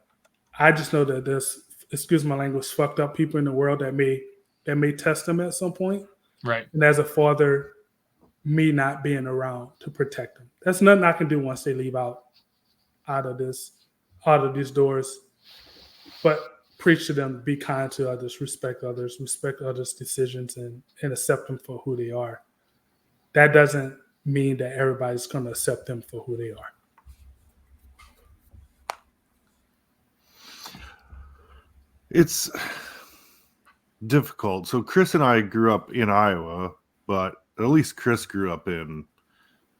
I just know that there's, excuse my language, fucked up people in the world that may test them at some point. Right. And as a father, me not being around to protect them. That's nothing I can do once they leave out of these doors. But preach to them, be kind to others, respect others' decisions, and accept them for who they are. That doesn't mean that everybody's going to accept them for who they are. It's difficult. So Chris and I grew up in Iowa, but at least Chris grew up in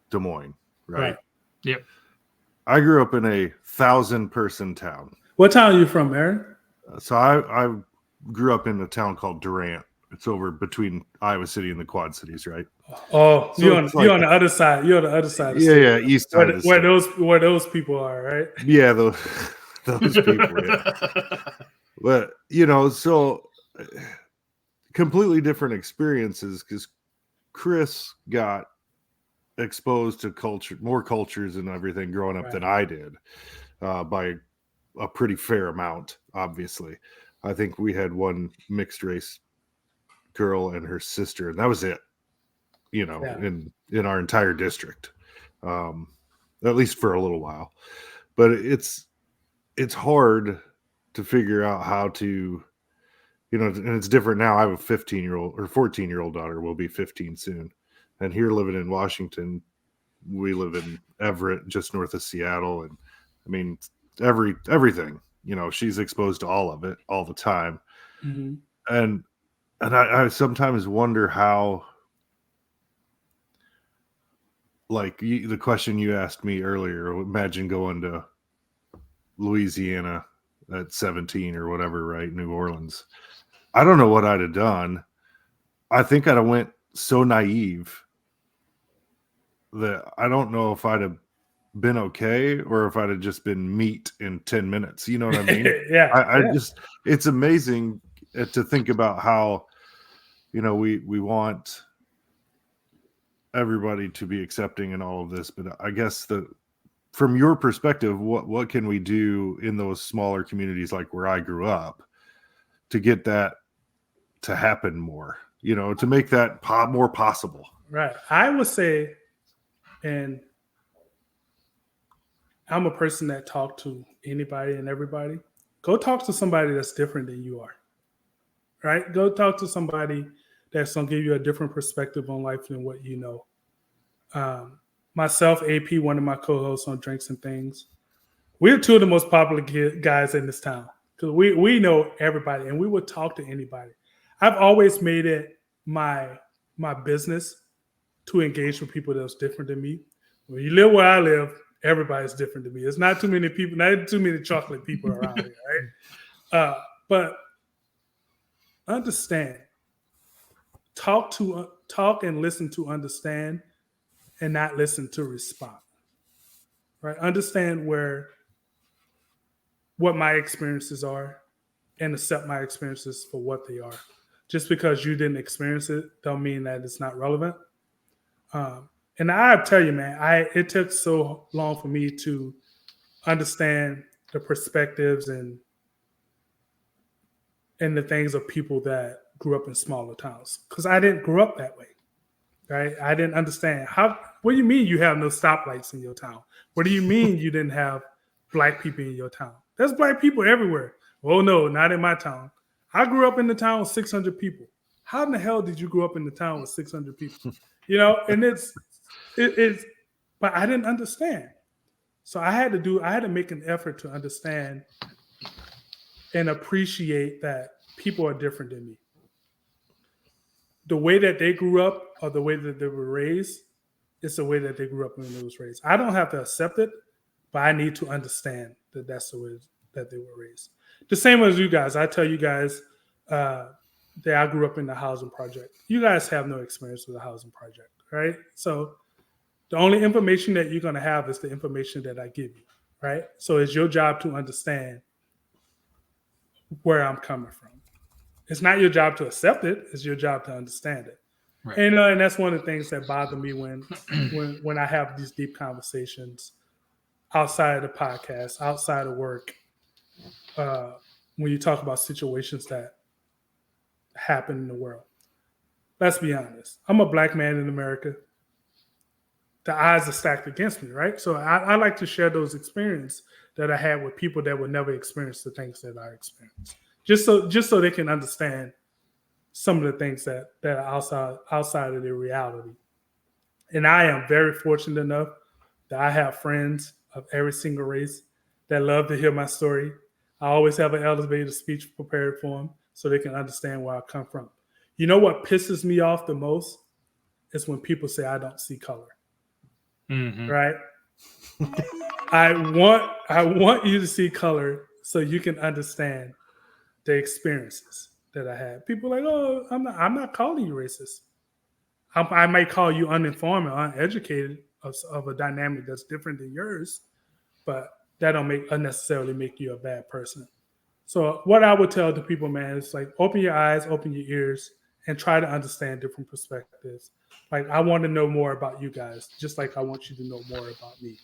Des Moines, right? Yep. I grew up in a 1,000-person town. What town are you from, Aaron? So I grew up in a town called Durant. It's over between Iowa City and the Quad Cities, right? Oh, so you're on the other side. You're on the other side. Of the yeah, east side. Where those people are, right? Yeah, those people. Yeah. But so completely different experiences because Chris got exposed to more cultures and everything growing up than I did by a pretty fair amount. Obviously, I think we had one mixed race girl and her sister, and that was it. In our entire district, at least for a little while. But it's hard to figure out how to, and it's different now. I have a 15-year-old or 14-year-old daughter, will be 15 soon. And here living in Washington, we live in Everett, just north of Seattle. And I mean, everything, she's exposed to all of it all the time. Mm-hmm. And I sometimes wonder how like the question you asked me earlier, imagine going to Louisiana at 17 or whatever, right? New Orleans. I don't know what I'd have done. I think I'd have went so naive that I don't know if I'd have been okay or if I'd have just been meat in 10 minutes. You know what I mean? I just, it's amazing to think about how, you know, we want everybody to be accepting and all of this, but I guess from your perspective, what can we do in those smaller communities like where I grew up to get that to happen more, you know, to make that more possible? Right. I would say, and I'm a person that talk to anybody and everybody. Go talk to somebody that's different than you are. Right? Go talk to somebody that's going to give you a different perspective on life than what you know. Myself, AP, one of my co-hosts on Drinks and Things, we're two of the most popular guys in this town because we know everybody and we would talk to anybody. I've always made it my business to engage with people that's different than me. When you live where I live, everybody's different than me. There's not too many people, not too many chocolate people around here, right? But understand, talk and listen to understand, and not listen to respond. Right? Understand what my experiences are, and accept my experiences for what they are. Just because you didn't experience it, don't mean that it's not relevant. And I tell you, man, it took so long for me to understand the perspectives and the things of people that grew up in smaller towns because I didn't grow up that way, right? I didn't understand what do you mean you have no stoplights in your town? What do you mean you didn't have black people in your town? There's black people everywhere. Oh no, not in my town. I grew up in the town with 600 people. How in the hell did you grow up in the town with 600 people? You know, and it's, but I didn't understand. So I had to make an effort to understand and appreciate that people are different than me. The way that they grew up or the way that they were raised is the way that they grew up when they was raised. I don't have to accept it, but I need to understand that that's the way that they were raised. The same as you guys. I tell you guys that I grew up in the housing project. You guys have no experience with the housing project, right? So the only information that you're going to have is the information that I give you, right? So it's your job to understand where I'm coming from. It's not your job to accept it. It's your job to understand it. Right. And that's one of the things that bother me when I have these deep conversations outside of the podcast, outside of work, when you talk about situations that happen in the world. Let's be honest. I'm a black man in America. The odds are stacked against me, right? So I like to share those experiences that I had with people that would never experience the things that I experienced. Just so they can understand some of the things that are outside of their reality. And I am very fortunate enough that I have friends of every single race that love to hear my story. I always have an elevator speech prepared for them so they can understand where I come from. You know what pisses me off the most is when people say I don't see color. Mm-hmm. Right? I want you to see color so you can understand the experiences that I had. People are like, oh, I'm not calling you racist. I might call you uninformed or uneducated of a dynamic that's different than yours, but that don't unnecessarily make you a bad person. So what I would tell the people, man, is like open your eyes, open your ears, and try to understand different perspectives. Like I want to know more about you guys, just like I want you to know more about me.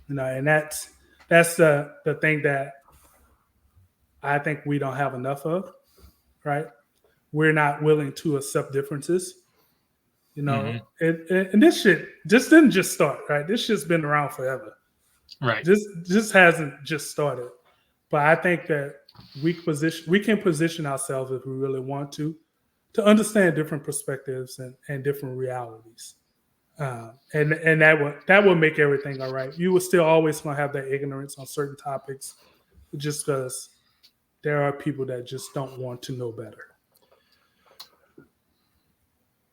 You know, and that's the thing that I think we don't have enough of, right? We're not willing to accept differences. You know, and this shit just didn't just start, right? This shit's been around forever. Right. This hasn't just started. But I think that we can position ourselves if we really want to understand different perspectives and different realities. And that will make everything all right. You will still always gonna have that ignorance on certain topics just because there are people that just don't want to know better.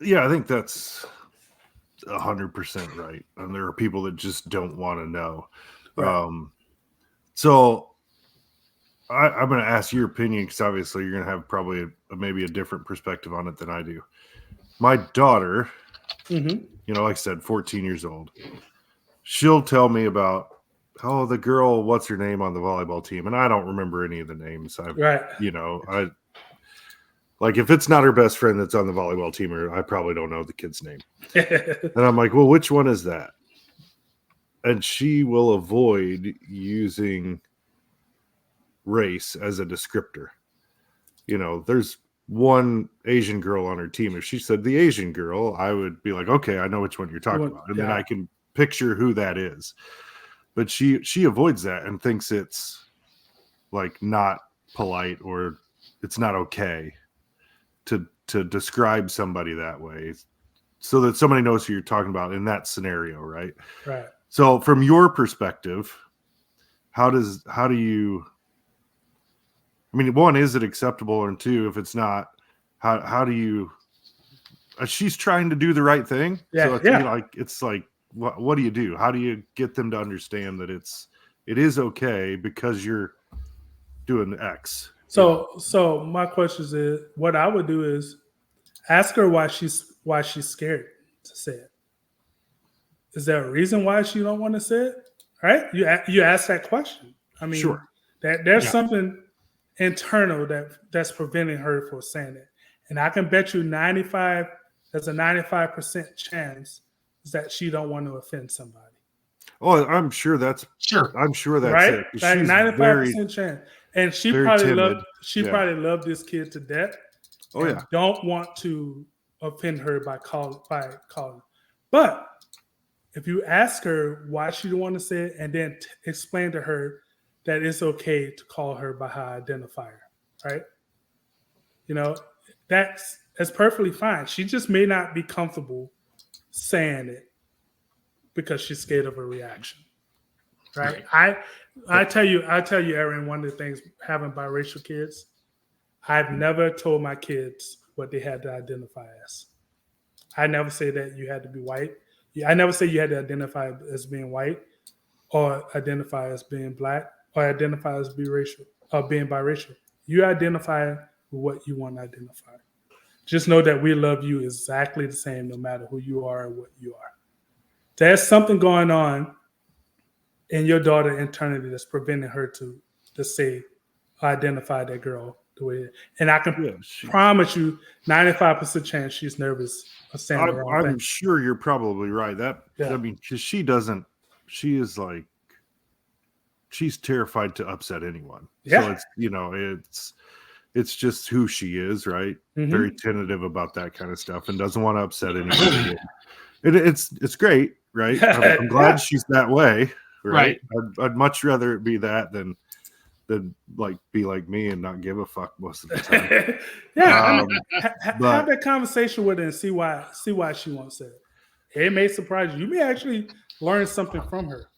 Yeah, I think that's 100% right. And there are people that just don't want to know. Right. So I'm going to ask your opinion because obviously you're going to have probably maybe a different perspective on it than I do. My daughter, Mm-hmm. you know, like I said, 14 years old, she'll tell me about, oh, the girl, what's her name on the volleyball team? And I don't remember any of the names. Right. Like if it's not her best friend that's on the volleyball team, or I probably don't know the kid's name. And I'm like, well, which one is that? And she will avoid using race as a descriptor. You know, there's one Asian girl on her team. If she said the Asian girl, I would be like, okay, I know which one you're talking about. And then I can picture who that is. But she avoids that and thinks it's like not polite or it's not okay to describe somebody that way, so that somebody knows who you're talking about in that scenario, right? Right. So from your perspective, how do you, I mean, one, is it acceptable? And two, if it's not, how do you, she's trying to do the right thing. Yeah. So it's like, what do you do? How do you get them to understand that it is okay because you're doing X? So my question is, what I would do is ask her why she's scared to say it. Is there a reason why she don't want to say it? Right? You ask that question. I mean, sure. That there's something internal that's preventing her from saying it, and I can bet you there's a 95% chance that she don't want to offend somebody. Oh, I'm sure that's right. It. Like 95% chance, and she probably loved this kid to death. Oh yeah, don't want to offend her by calling. But if you ask her why she don't want to say it, and then explain to her that it's okay to call her by how I identify her, right? You know, that's perfectly fine. She just may not be comfortable saying it because she's scared of a reaction, right? I tell you, Aaron, one of the things having biracial kids, I've never told my kids what they had to identify as. I never say that you had to be white. I never say you had to identify as being white or identify as being black or identify as being biracial. You identify with what you want to identify. Just know that we love you exactly the same no matter who you are or what you are. There's something going on in your daughter internally that's preventing her to say, identify that girl the way. And I can promise you, 95% chance she's nervous of saying the wrong thing. I'm sure you're probably right. I mean, because she's terrified to upset anyone. Yeah. So it's just who she is, right? Mm-hmm. Very tentative about that kind of stuff and doesn't want to upset anyone. It's great, right? I'm glad she's that way, right? I'd much rather it be that than like be like me and not give a fuck most of the time. Have that conversation with her and see why she won't say it. It may surprise you. You may actually learn something from her.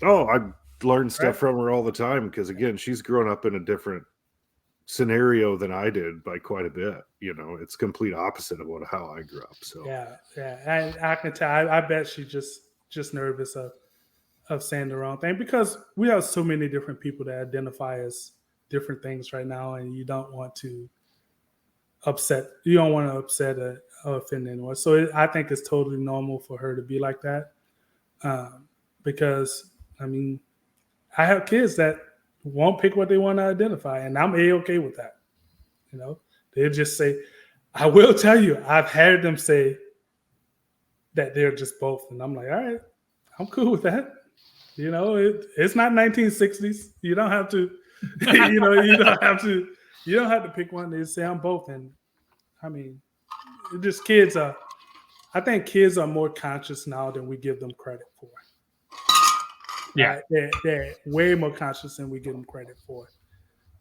Oh, I learn stuff from her all the time because again, she's grown up in a different scenario than I did by quite a bit. You know, it's complete opposite of how I grew up. So and I can tell. I bet she's just nervous of saying the wrong thing because we have so many different people that identify as different things right now, and you don't want to upset or offend anyone. So I think it's totally normal for her to be like that because I mean, I have kids that won't pick what they want to identify, and I'm A-okay with that. You know, they'll just say, I will tell you, I've had them say that they're just both, and I'm like, all right, I'm cool with that. You know, it's not 1960s. You don't have to, you don't have to pick one. They say I'm both, and I mean, I think kids are more conscious now than we give them credit for. Yeah, they're way more conscious than we give them credit for,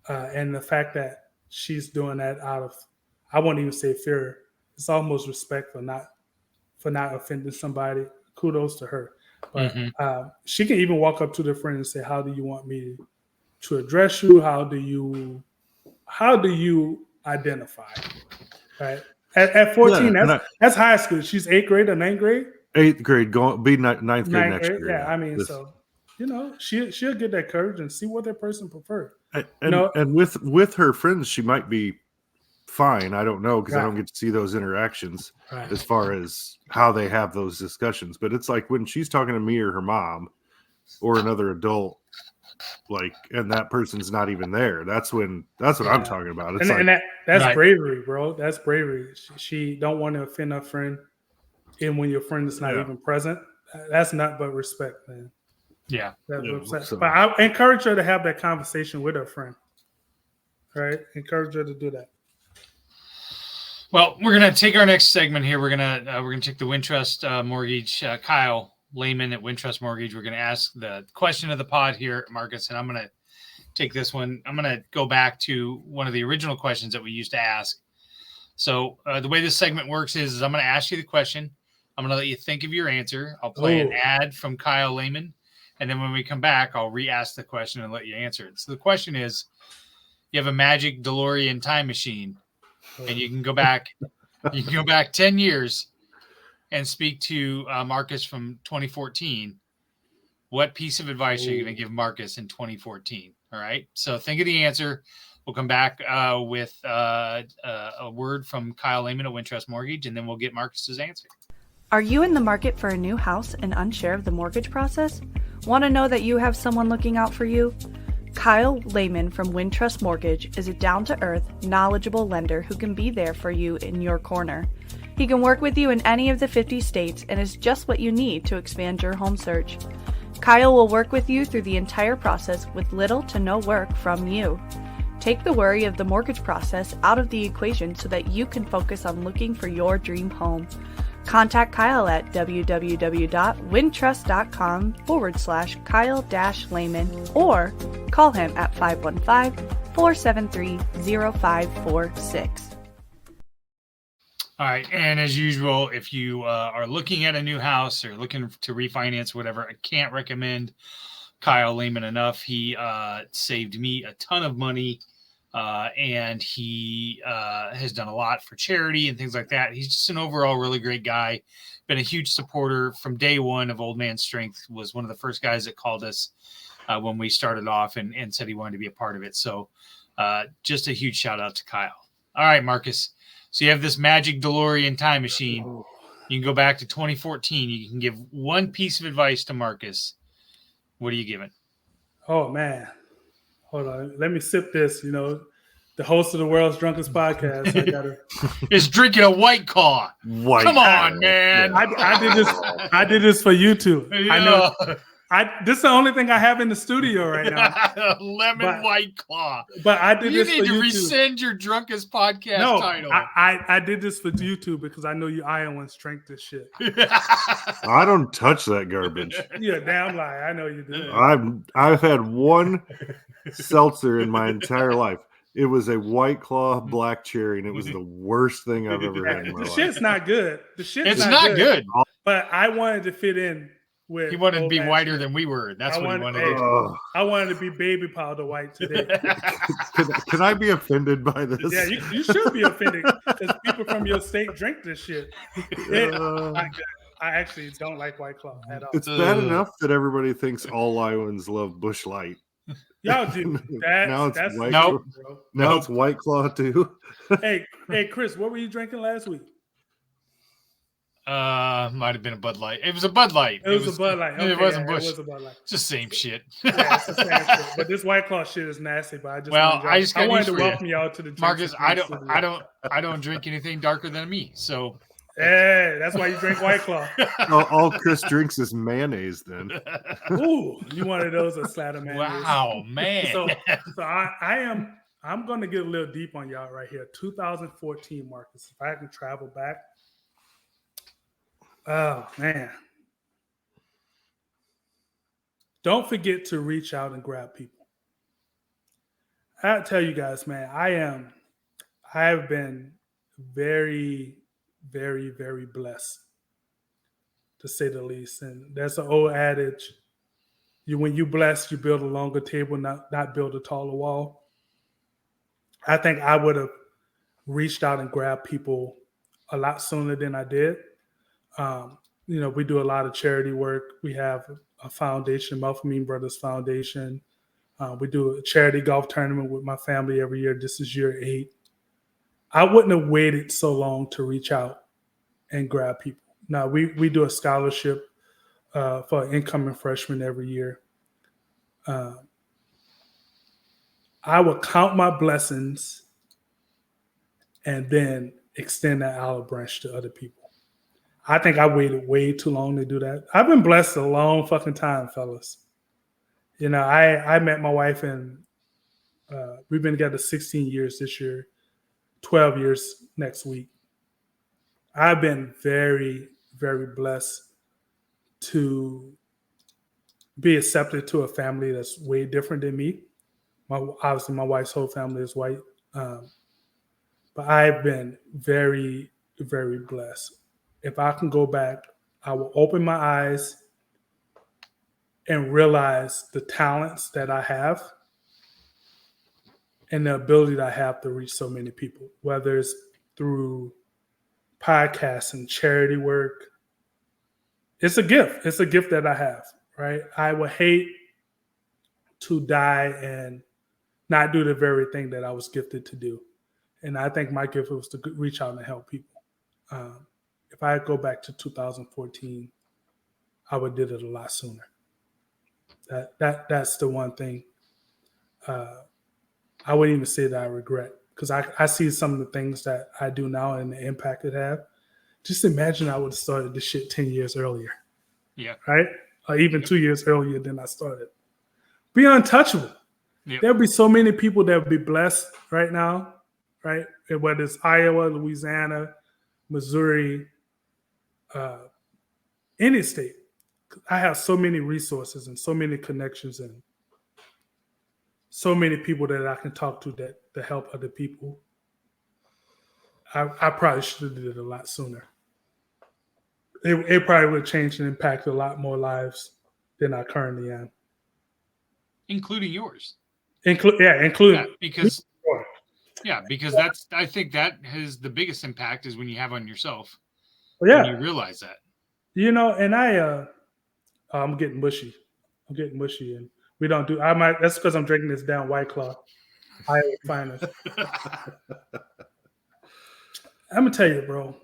and the fact that she's doing that out of, I won't even say fear. It's almost respect for not offending somebody. Kudos to her. But she can even walk up to their friend and say, "How do you want me to address you? How do you identify?" Right? At 14, that's high school. She's 8th grade or 9th grade. 8th grade, be ninth grade Ninth next grade, year. yeah. I mean, so she'll get that courage and see what that person prefers. And with her friends, she might be fine. I don't know because I don't get to see those interactions as far as how they have those discussions. But it's like when she's talking to me or her mom or another adult, like, and that person's not even there. That's what I'm talking about. It's that's bravery, bro. That's bravery. She don't want to offend her friend, and when your friend is not even present, that's not but respect, man. Yeah. So. But I encourage her to have that conversation with her friend. Right? Encourage her to do that. Well, we're gonna take our next segment here. We're gonna take the Wintrust Mortgage, Kyle Lehman at Wintrust Mortgage. We're gonna ask the question of the pod here, Marcus, and I'm gonna take this one. I'm gonna go back to one of the original questions that we used to ask. So the way this segment works is I'm gonna ask you the question. I'm gonna let you think of your answer. I'll play an ad from Kyle Lehman, and then when we come back, I'll re-ask the question and let you answer it. So the question is: you have a magic DeLorean time machine. And you can go back 10 years and speak to Marcus from 2014. What piece of advice are you going to give Marcus in 2014? All right. So think of the answer. We'll come back with a word from Kyle Lehman at Wintrust Mortgage, and then we'll get Marcus's answer. Are you in the market for a new house and unsure of the mortgage process? Want to know that you have someone looking out for you? Kyle Lehman from Wintrust Mortgage is a down-to-earth, knowledgeable lender who can be there for you in your corner. He can work with you in any of the 50 states and is just what you need to expand your home search. Kyle will work with you through the entire process with little to no work from you. Take the worry of the mortgage process out of the equation so that you can focus on looking for your dream home. Contact Kyle at www.wintrust.com/Kyle-Lehman or call him at 515-473-0546. All right. And as usual, if you are looking at a new house or looking to refinance, whatever, I can't recommend Kyle Lehman enough. He saved me a ton of money. And he has done a lot for charity and things like that. He's just an overall really great guy. Been a huge supporter from day one of Old Man Strength. Was one of the first guys that called us when we started off and said he wanted to be a part of it. So just a huge shout out to Kyle. All right, Marcus. So you have this magic DeLorean time machine. You can go back to 2014. You can give one piece of advice to Marcus. What are you giving? Oh, man. Hold on, let me sip this. The host of the world's drunkest podcast. I gotta is drinking a White Claw. Come on, man. I did this for YouTube. Yeah. I know. This is the only thing I have in the studio right now. White Claw. But I did this for YouTube. You need to rescind your drunkest podcast title. I did this for YouTube because I know you Iowans drink this shit. I don't touch that garbage. You're a damn lie. I know you do. I've had one seltzer in my entire life. It was a White Claw black cherry, and it was the worst thing I've ever had in my life. The shit's not good. It's not good. But I wanted to fit in with. He wanted to be whiter than we were. That's what he wanted to do. I wanted to be baby powder white today. Can I be offended by this? Yeah, you should be offended because people from your state drink this shit. I actually don't like White Claw at all. It's bad enough that everybody thinks all Iowans love Busch Light. Y'all do. Now it's White Claw too. hey, Chris, what were you drinking last week? Might have been a Bud Light. It was a Bud Light. It was a Bud Light. Okay, it wasn't Busch. It was a Bud Light. It's the same shit. Yeah, it's the same shit. But this White Claw shit is nasty. But I wanted to welcome y'all to the Marcus. I don't drink anything darker than me. So. Hey, that's why you drink White Claw. All Chris drinks is mayonnaise then. Ooh, you one of those that slat of mayonnaise. Wow, man. So I'm going to get a little deep on y'all right here. 2014, Marcus. If I can travel back. Oh, man. Don't forget to reach out and grab people. I tell you guys, man, I have been very, very, very blessed, to say the least. And that's an old adage. When you bless, you build a longer table, not build a taller wall. I think I would have reached out and grabbed people a lot sooner than I did. we do a lot of charity work. We have a foundation, Melphamine Brothers Foundation. We do a charity golf tournament with my family every year. This is year 8. I wouldn't have waited so long to reach out and grab people. Now, we do a scholarship for incoming freshmen every year. I will count my blessings and then extend that olive branch to other people. I think I waited way too long to do that. I've been blessed a long fucking time, fellas. I met my wife and we've been together 16 years this year, 12 years next week. I've been very, very blessed to be accepted to a family that's way different than me. Obviously, my wife's whole family is white. But I've been very, very blessed. If I can go back, I will open my eyes and realize the talents that I have and the ability that I have to reach so many people, whether it's through podcasts and charity work. It's a gift. It's a gift that I have, right? I would hate to die and not do the very thing that I was gifted to do. And I think my gift was to reach out and help people. If I go back to 2014, I would have did it a lot sooner. That's the one thing I wouldn't even say that I regret, because I see some of the things that I do now and the impact it have. Just imagine I would have started this shit 10 years earlier. Yeah. Right? Or even 2 years earlier than I started. Be untouchable. Yep. There'll be so many people that will be blessed right now, right? Whether it's Iowa, Louisiana, Missouri, any state. I have so many resources and so many connections and so many people that I can talk to help other people. I probably should have did it a lot sooner. It probably would have changed and impacted a lot more lives than I currently am. Including yours. Including. Yeah, because I think that has the biggest impact is when you have on yourself. When you realize that. And I'm getting mushy. And we don't do. That's because I'm drinking this down White Claw. Iowa finest. I'm gonna tell you, bro.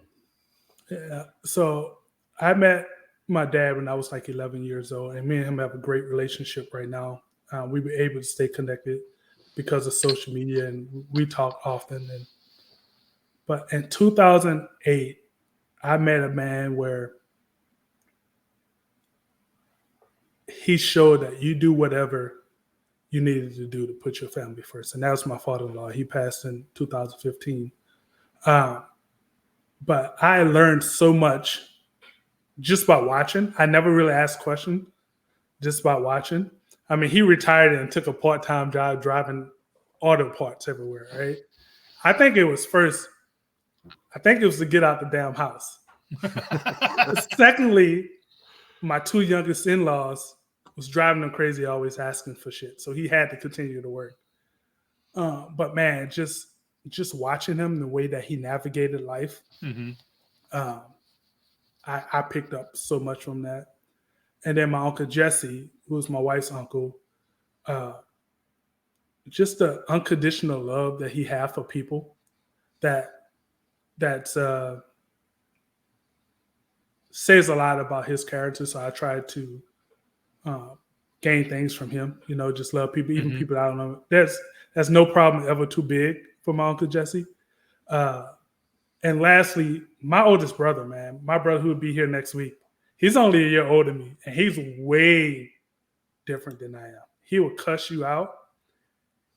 Yeah. So I met my dad when I was like 11 years old, and me and him have a great relationship right now. We were able to stay connected because of social media, and we talk often. But in 2008, I met a man where he showed that you do whatever you needed to do to put your family first. And that was my father-in-law. He passed in 2015. But I learned so much just by watching. I never really asked questions, just by watching. I mean, he retired and took a part-time job driving auto parts everywhere, right? I think it was to get out the damn house. Secondly, my 2 youngest in-laws was driving him crazy, always asking for shit. So he had to continue to work. But man, just watching him, the way that he navigated life, I picked up so much from that. And then my Uncle Jesse, who was my wife's uncle, just the unconditional love that he had for people that says a lot about his character. So I tried to gain things from him, just love people, even people I don't know. There's no problem ever too big for my Uncle Jesse. And lastly, my oldest brother, man, my brother who will be here next week, he's only a year older than me, and he's way different than I am. He will cuss you out.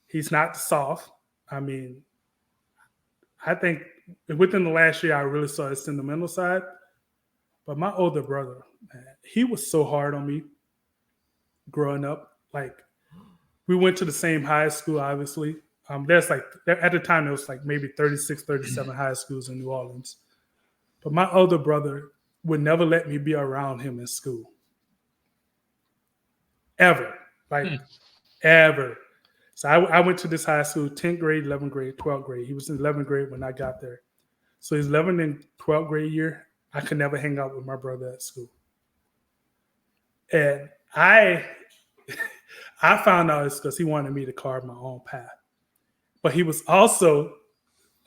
He's not soft. I mean, I think within the last year, I really saw his sentimental side. But my older brother, man, he was so hard on me growing up. Like, we went to the same high school, obviously. There's like, at the time, it was like maybe 36, 37 high schools in New Orleans. But my older brother would never let me be around him in school. Ever. Ever. So I went to this high school, 10th grade, 11th grade, 12th grade. He was in 11th grade when I got there. So his 11th and 12th grade year, I could never hang out with my brother at school. And I found out it's because he wanted me to carve my own path. But he was also,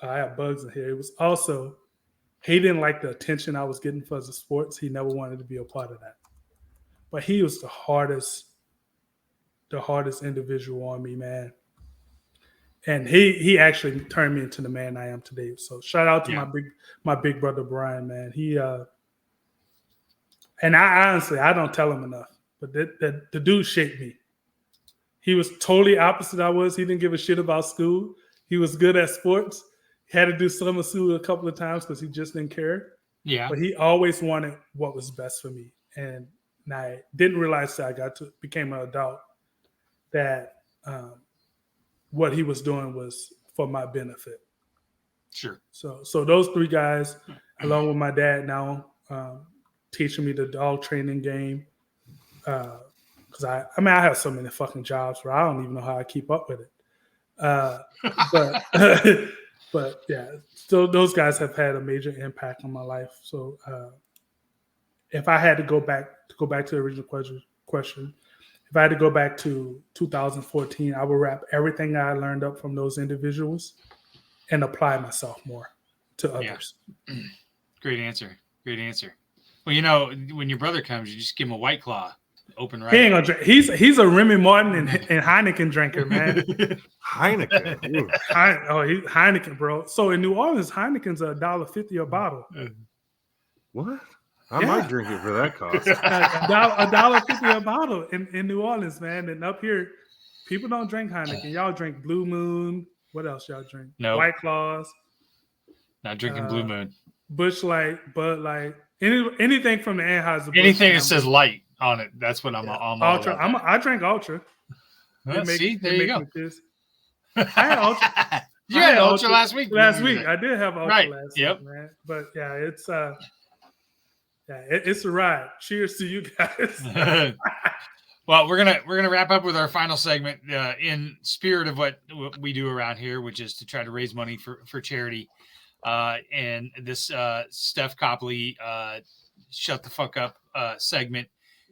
I have bugs in here. It was also, he didn't like the attention I was getting for the sports. He never wanted to be a part of that. But he was the hardest individual on me, man. And he actually turned me into the man I am today. So shout out to my big brother Brian, man. He and I honestly don't tell him enough, but the dude shaped me. He was totally opposite I was. He didn't give a shit about school. He was good at sports. He had to do summer school a couple of times because he just didn't care. Yeah. But he always wanted what was best for me. And I didn't realize that became an adult that what he was doing was for my benefit. Sure. So those three guys, along with my dad now, teaching me the dog training game. Because I have so many fucking jobs where I don't even know how I keep up with it. But yeah, so those guys have had a major impact on my life. So if I had to go back to the original question, if I had to go back to 2014, I would wrap everything I learned up from those individuals and apply myself more to others. Yeah. Great answer. Well, when your brother comes, you just give him a White Claw. Open right. He ain't gonna drink. He's a Remy Martin and Heineken drinker, man. Heineken. Heineken, bro. So in New Orleans, Heineken's $1.50 a bottle. What? I might drink it for that cost. $1.50 a bottle in New Orleans, man. And up here, people don't drink Heineken. Y'all drink Blue Moon. What else y'all drink? No. White Claws. Not drinking Blue Moon. Busch Light, Bud Light. Anything from the Anheuser-Busch. Anything that says light on it. That's what I'm all Ultra. about. I drink Ultra. See, there you go. I had Ultra. You had Ultra last week. I did have Ultra last week, man. But yeah, it's a ride. Cheers to you guys. Well, we're gonna wrap up with our final segment in spirit of what we do around here, which is to try to raise money for charity. And this Steph Copley shut the fuck up segment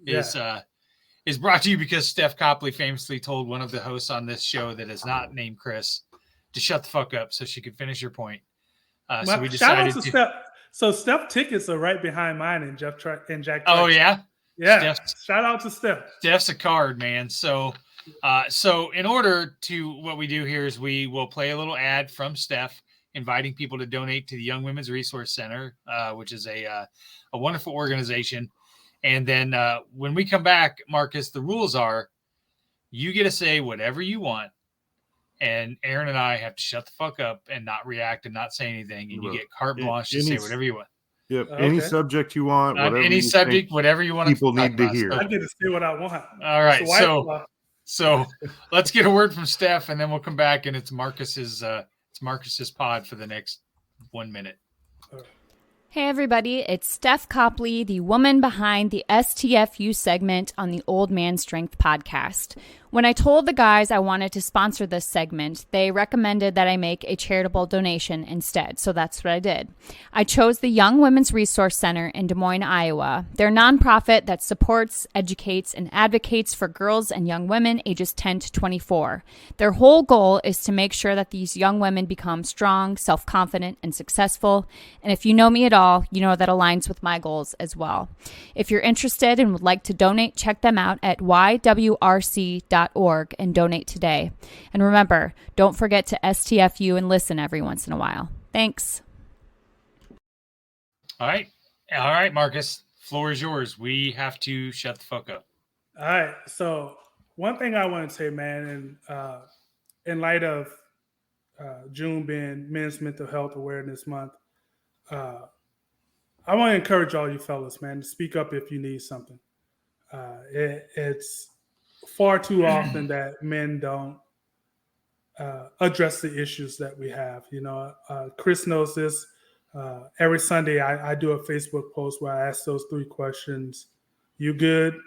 is brought to you because Steph Copley famously told one of the hosts on this show that is not named Chris to shut the fuck up so she could finish her point. So we decided shout out to Steph. So Steph tickets are right behind mine and Jack. Oh yeah. Yeah. Shout out to Steph. Steph's a card, man. So in order to what we do here is we will play a little ad from Steph, inviting people to donate to the Young Women's Resource Center, which is a wonderful organization. And then when we come back, Marcus, the rules are you get to say whatever you want. And Aaron and I have to shut the fuck up and not react and not say anything. And you get carte blanche to say whatever you want. Yep. Okay. Any subject you want. Whatever you want. People need to hear. So, I get to say what I want. All right. So let's get a word from Steph and then we'll come back and it's Marcus's pod for the next 1 minute. Hey everybody, it's Steph Copley, the woman behind the STFU segment on the Old Man Strength podcast. When I told the guys I wanted to sponsor this segment, they recommended that I make a charitable donation instead, so that's what I did. I chose the Young Women's Resource Center in Des Moines, Iowa. They're a nonprofit that supports, educates, and advocates for girls and young women ages 10 to 24. Their whole goal is to make sure that these young women become strong, self-confident, and successful. And if you know me at all, you know that aligns with my goals as well. If you're interested and would like to donate, check them out at ywrc.org and donate today. And remember, don't forget to STFU and listen every once in a while. Thanks. All right, Marcus, floor is yours. We have to shut the fuck up. All right. So one thing I want to say, man, and in light of June being Men's Mental Health Awareness Month, I want to encourage all you fellas, man, to speak up if you need something. It's far too often that men don't address the issues that we have. You know, Chris knows this. Every Sunday, I do a Facebook post where I ask those 3 questions. You good?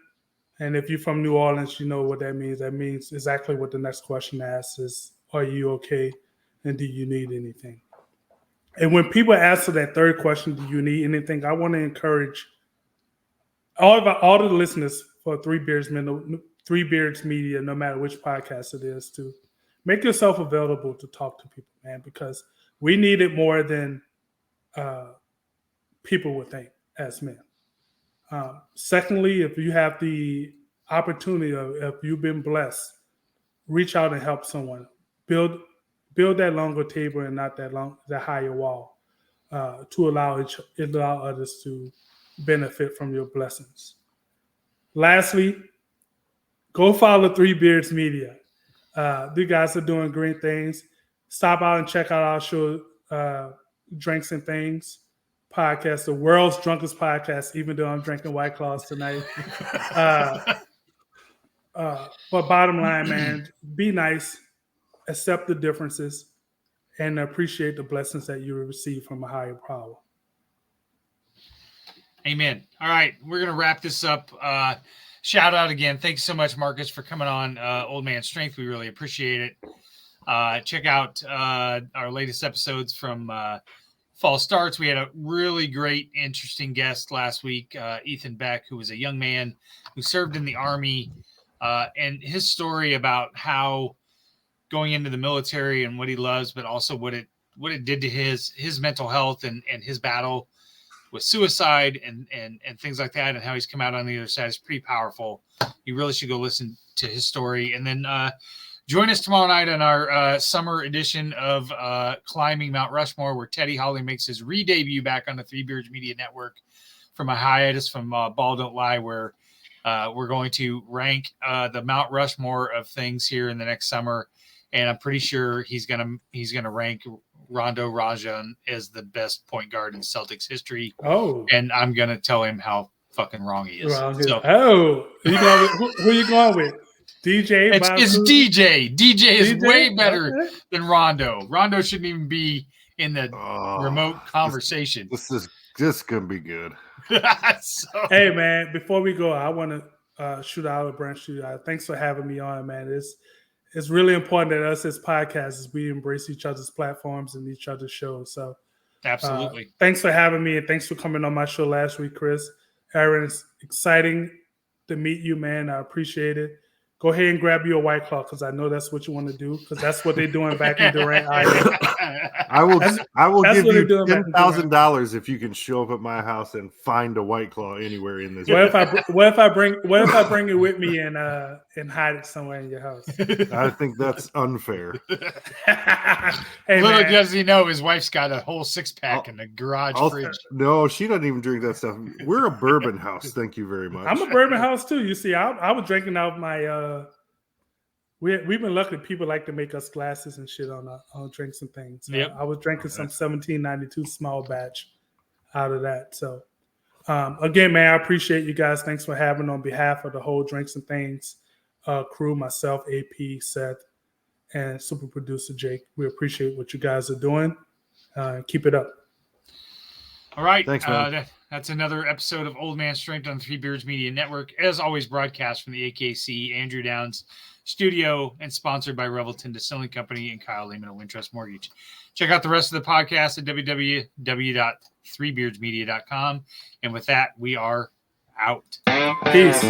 And if you're from New Orleans, you know what that means. That means exactly what the next question asks is, are you okay? And do you need anything? And when people answer that third question, do you need anything? I want to encourage all the listeners for Three Beards Media, no matter which podcast it is, to make yourself available to talk to people, man, because we need it more than people would think as men. Secondly, if you have the opportunity, if you've been blessed, reach out and help someone. Build that longer table and not that higher wall to allow others to benefit from your blessings. Lastly, go follow Three Beards Media. You guys are doing great things. Stop out and check out our show, Drinks and Things podcast, the world's drunkest podcast, even though I'm drinking White Claws tonight. But bottom line, man, be nice, accept the differences, and appreciate the blessings that you receive from a higher power. Amen. All right, we're going to wrap this up. Shout out again. Thanks so much, Marcus, for coming on Old Man Strength. We really appreciate it. Check out our latest episodes from Fall Starts. We had a really great, interesting guest last week, Ethan Beck, who was a young man who served in the Army, and his story about how going into the military and what he loves, but also what it did to his mental health and his battle with suicide and things like that, and how he's come out on the other side is pretty powerful. You really should go listen to his story. And then join us tomorrow night on our summer edition of Climbing Mount Rushmore, where Teddy Holly makes his re-debut back on the Three Beards Media Network from a hiatus from Ball Don't Lie, where we're going to rank the Mount Rushmore of things here in the next summer. And I'm pretty sure he's gonna rank Rondo Rajan as the best point guard in Celtics history. Oh, and I'm gonna tell him how fucking wrong he is. So, who are you going with? DJ? It's DJ. DJ is way better than Rondo. Rondo shouldn't even be in the remote conversation. This is just gonna be good. Hey man, before we go, I want to shoot out a branch to you. Thanks for having me on, man. It's really important that us as podcasters, we embrace each other's platforms and each other's shows. So absolutely. Thanks for having me, and thanks for coming on my show last week, Chris. Aaron, it's exciting to meet you, man. I appreciate it. Go ahead and grab you a White Claw, because I know that's what you want to do, because that's what they're doing back in Durant, Iowa. I will give you $10,000 if you can show up at my house and find a White Claw anywhere in this. What if I bring it with me and hide it somewhere in your house? I think that's unfair. Hey, little man. does he know, his wife's got a whole 6-pack in the garage fridge. No, she doesn't even drink that stuff. We're a bourbon house. Thank you very much. I'm a bourbon house too. You see, I was drinking out my. We've been lucky. People like to make us glasses and shit on drinks and things. Yep. I was drinking some 1792 small batch out of that. So, again, man, I appreciate you guys. Thanks for having on behalf of the whole Drinks and Things crew, myself, AP, Seth, and super producer Jake. We appreciate what you guys are doing. Keep it up. All right. Thanks, man. That's another episode of Old Man Strength on the Three Beards Media Network. As always, broadcast from the AKC Andrew Downs studio and sponsored by Revelton Distilling Company and Kyle Lehman of Wintrust Mortgage. Check out the rest of the podcast at www.threebeardsmedia.com. And with that, we are out. Peace.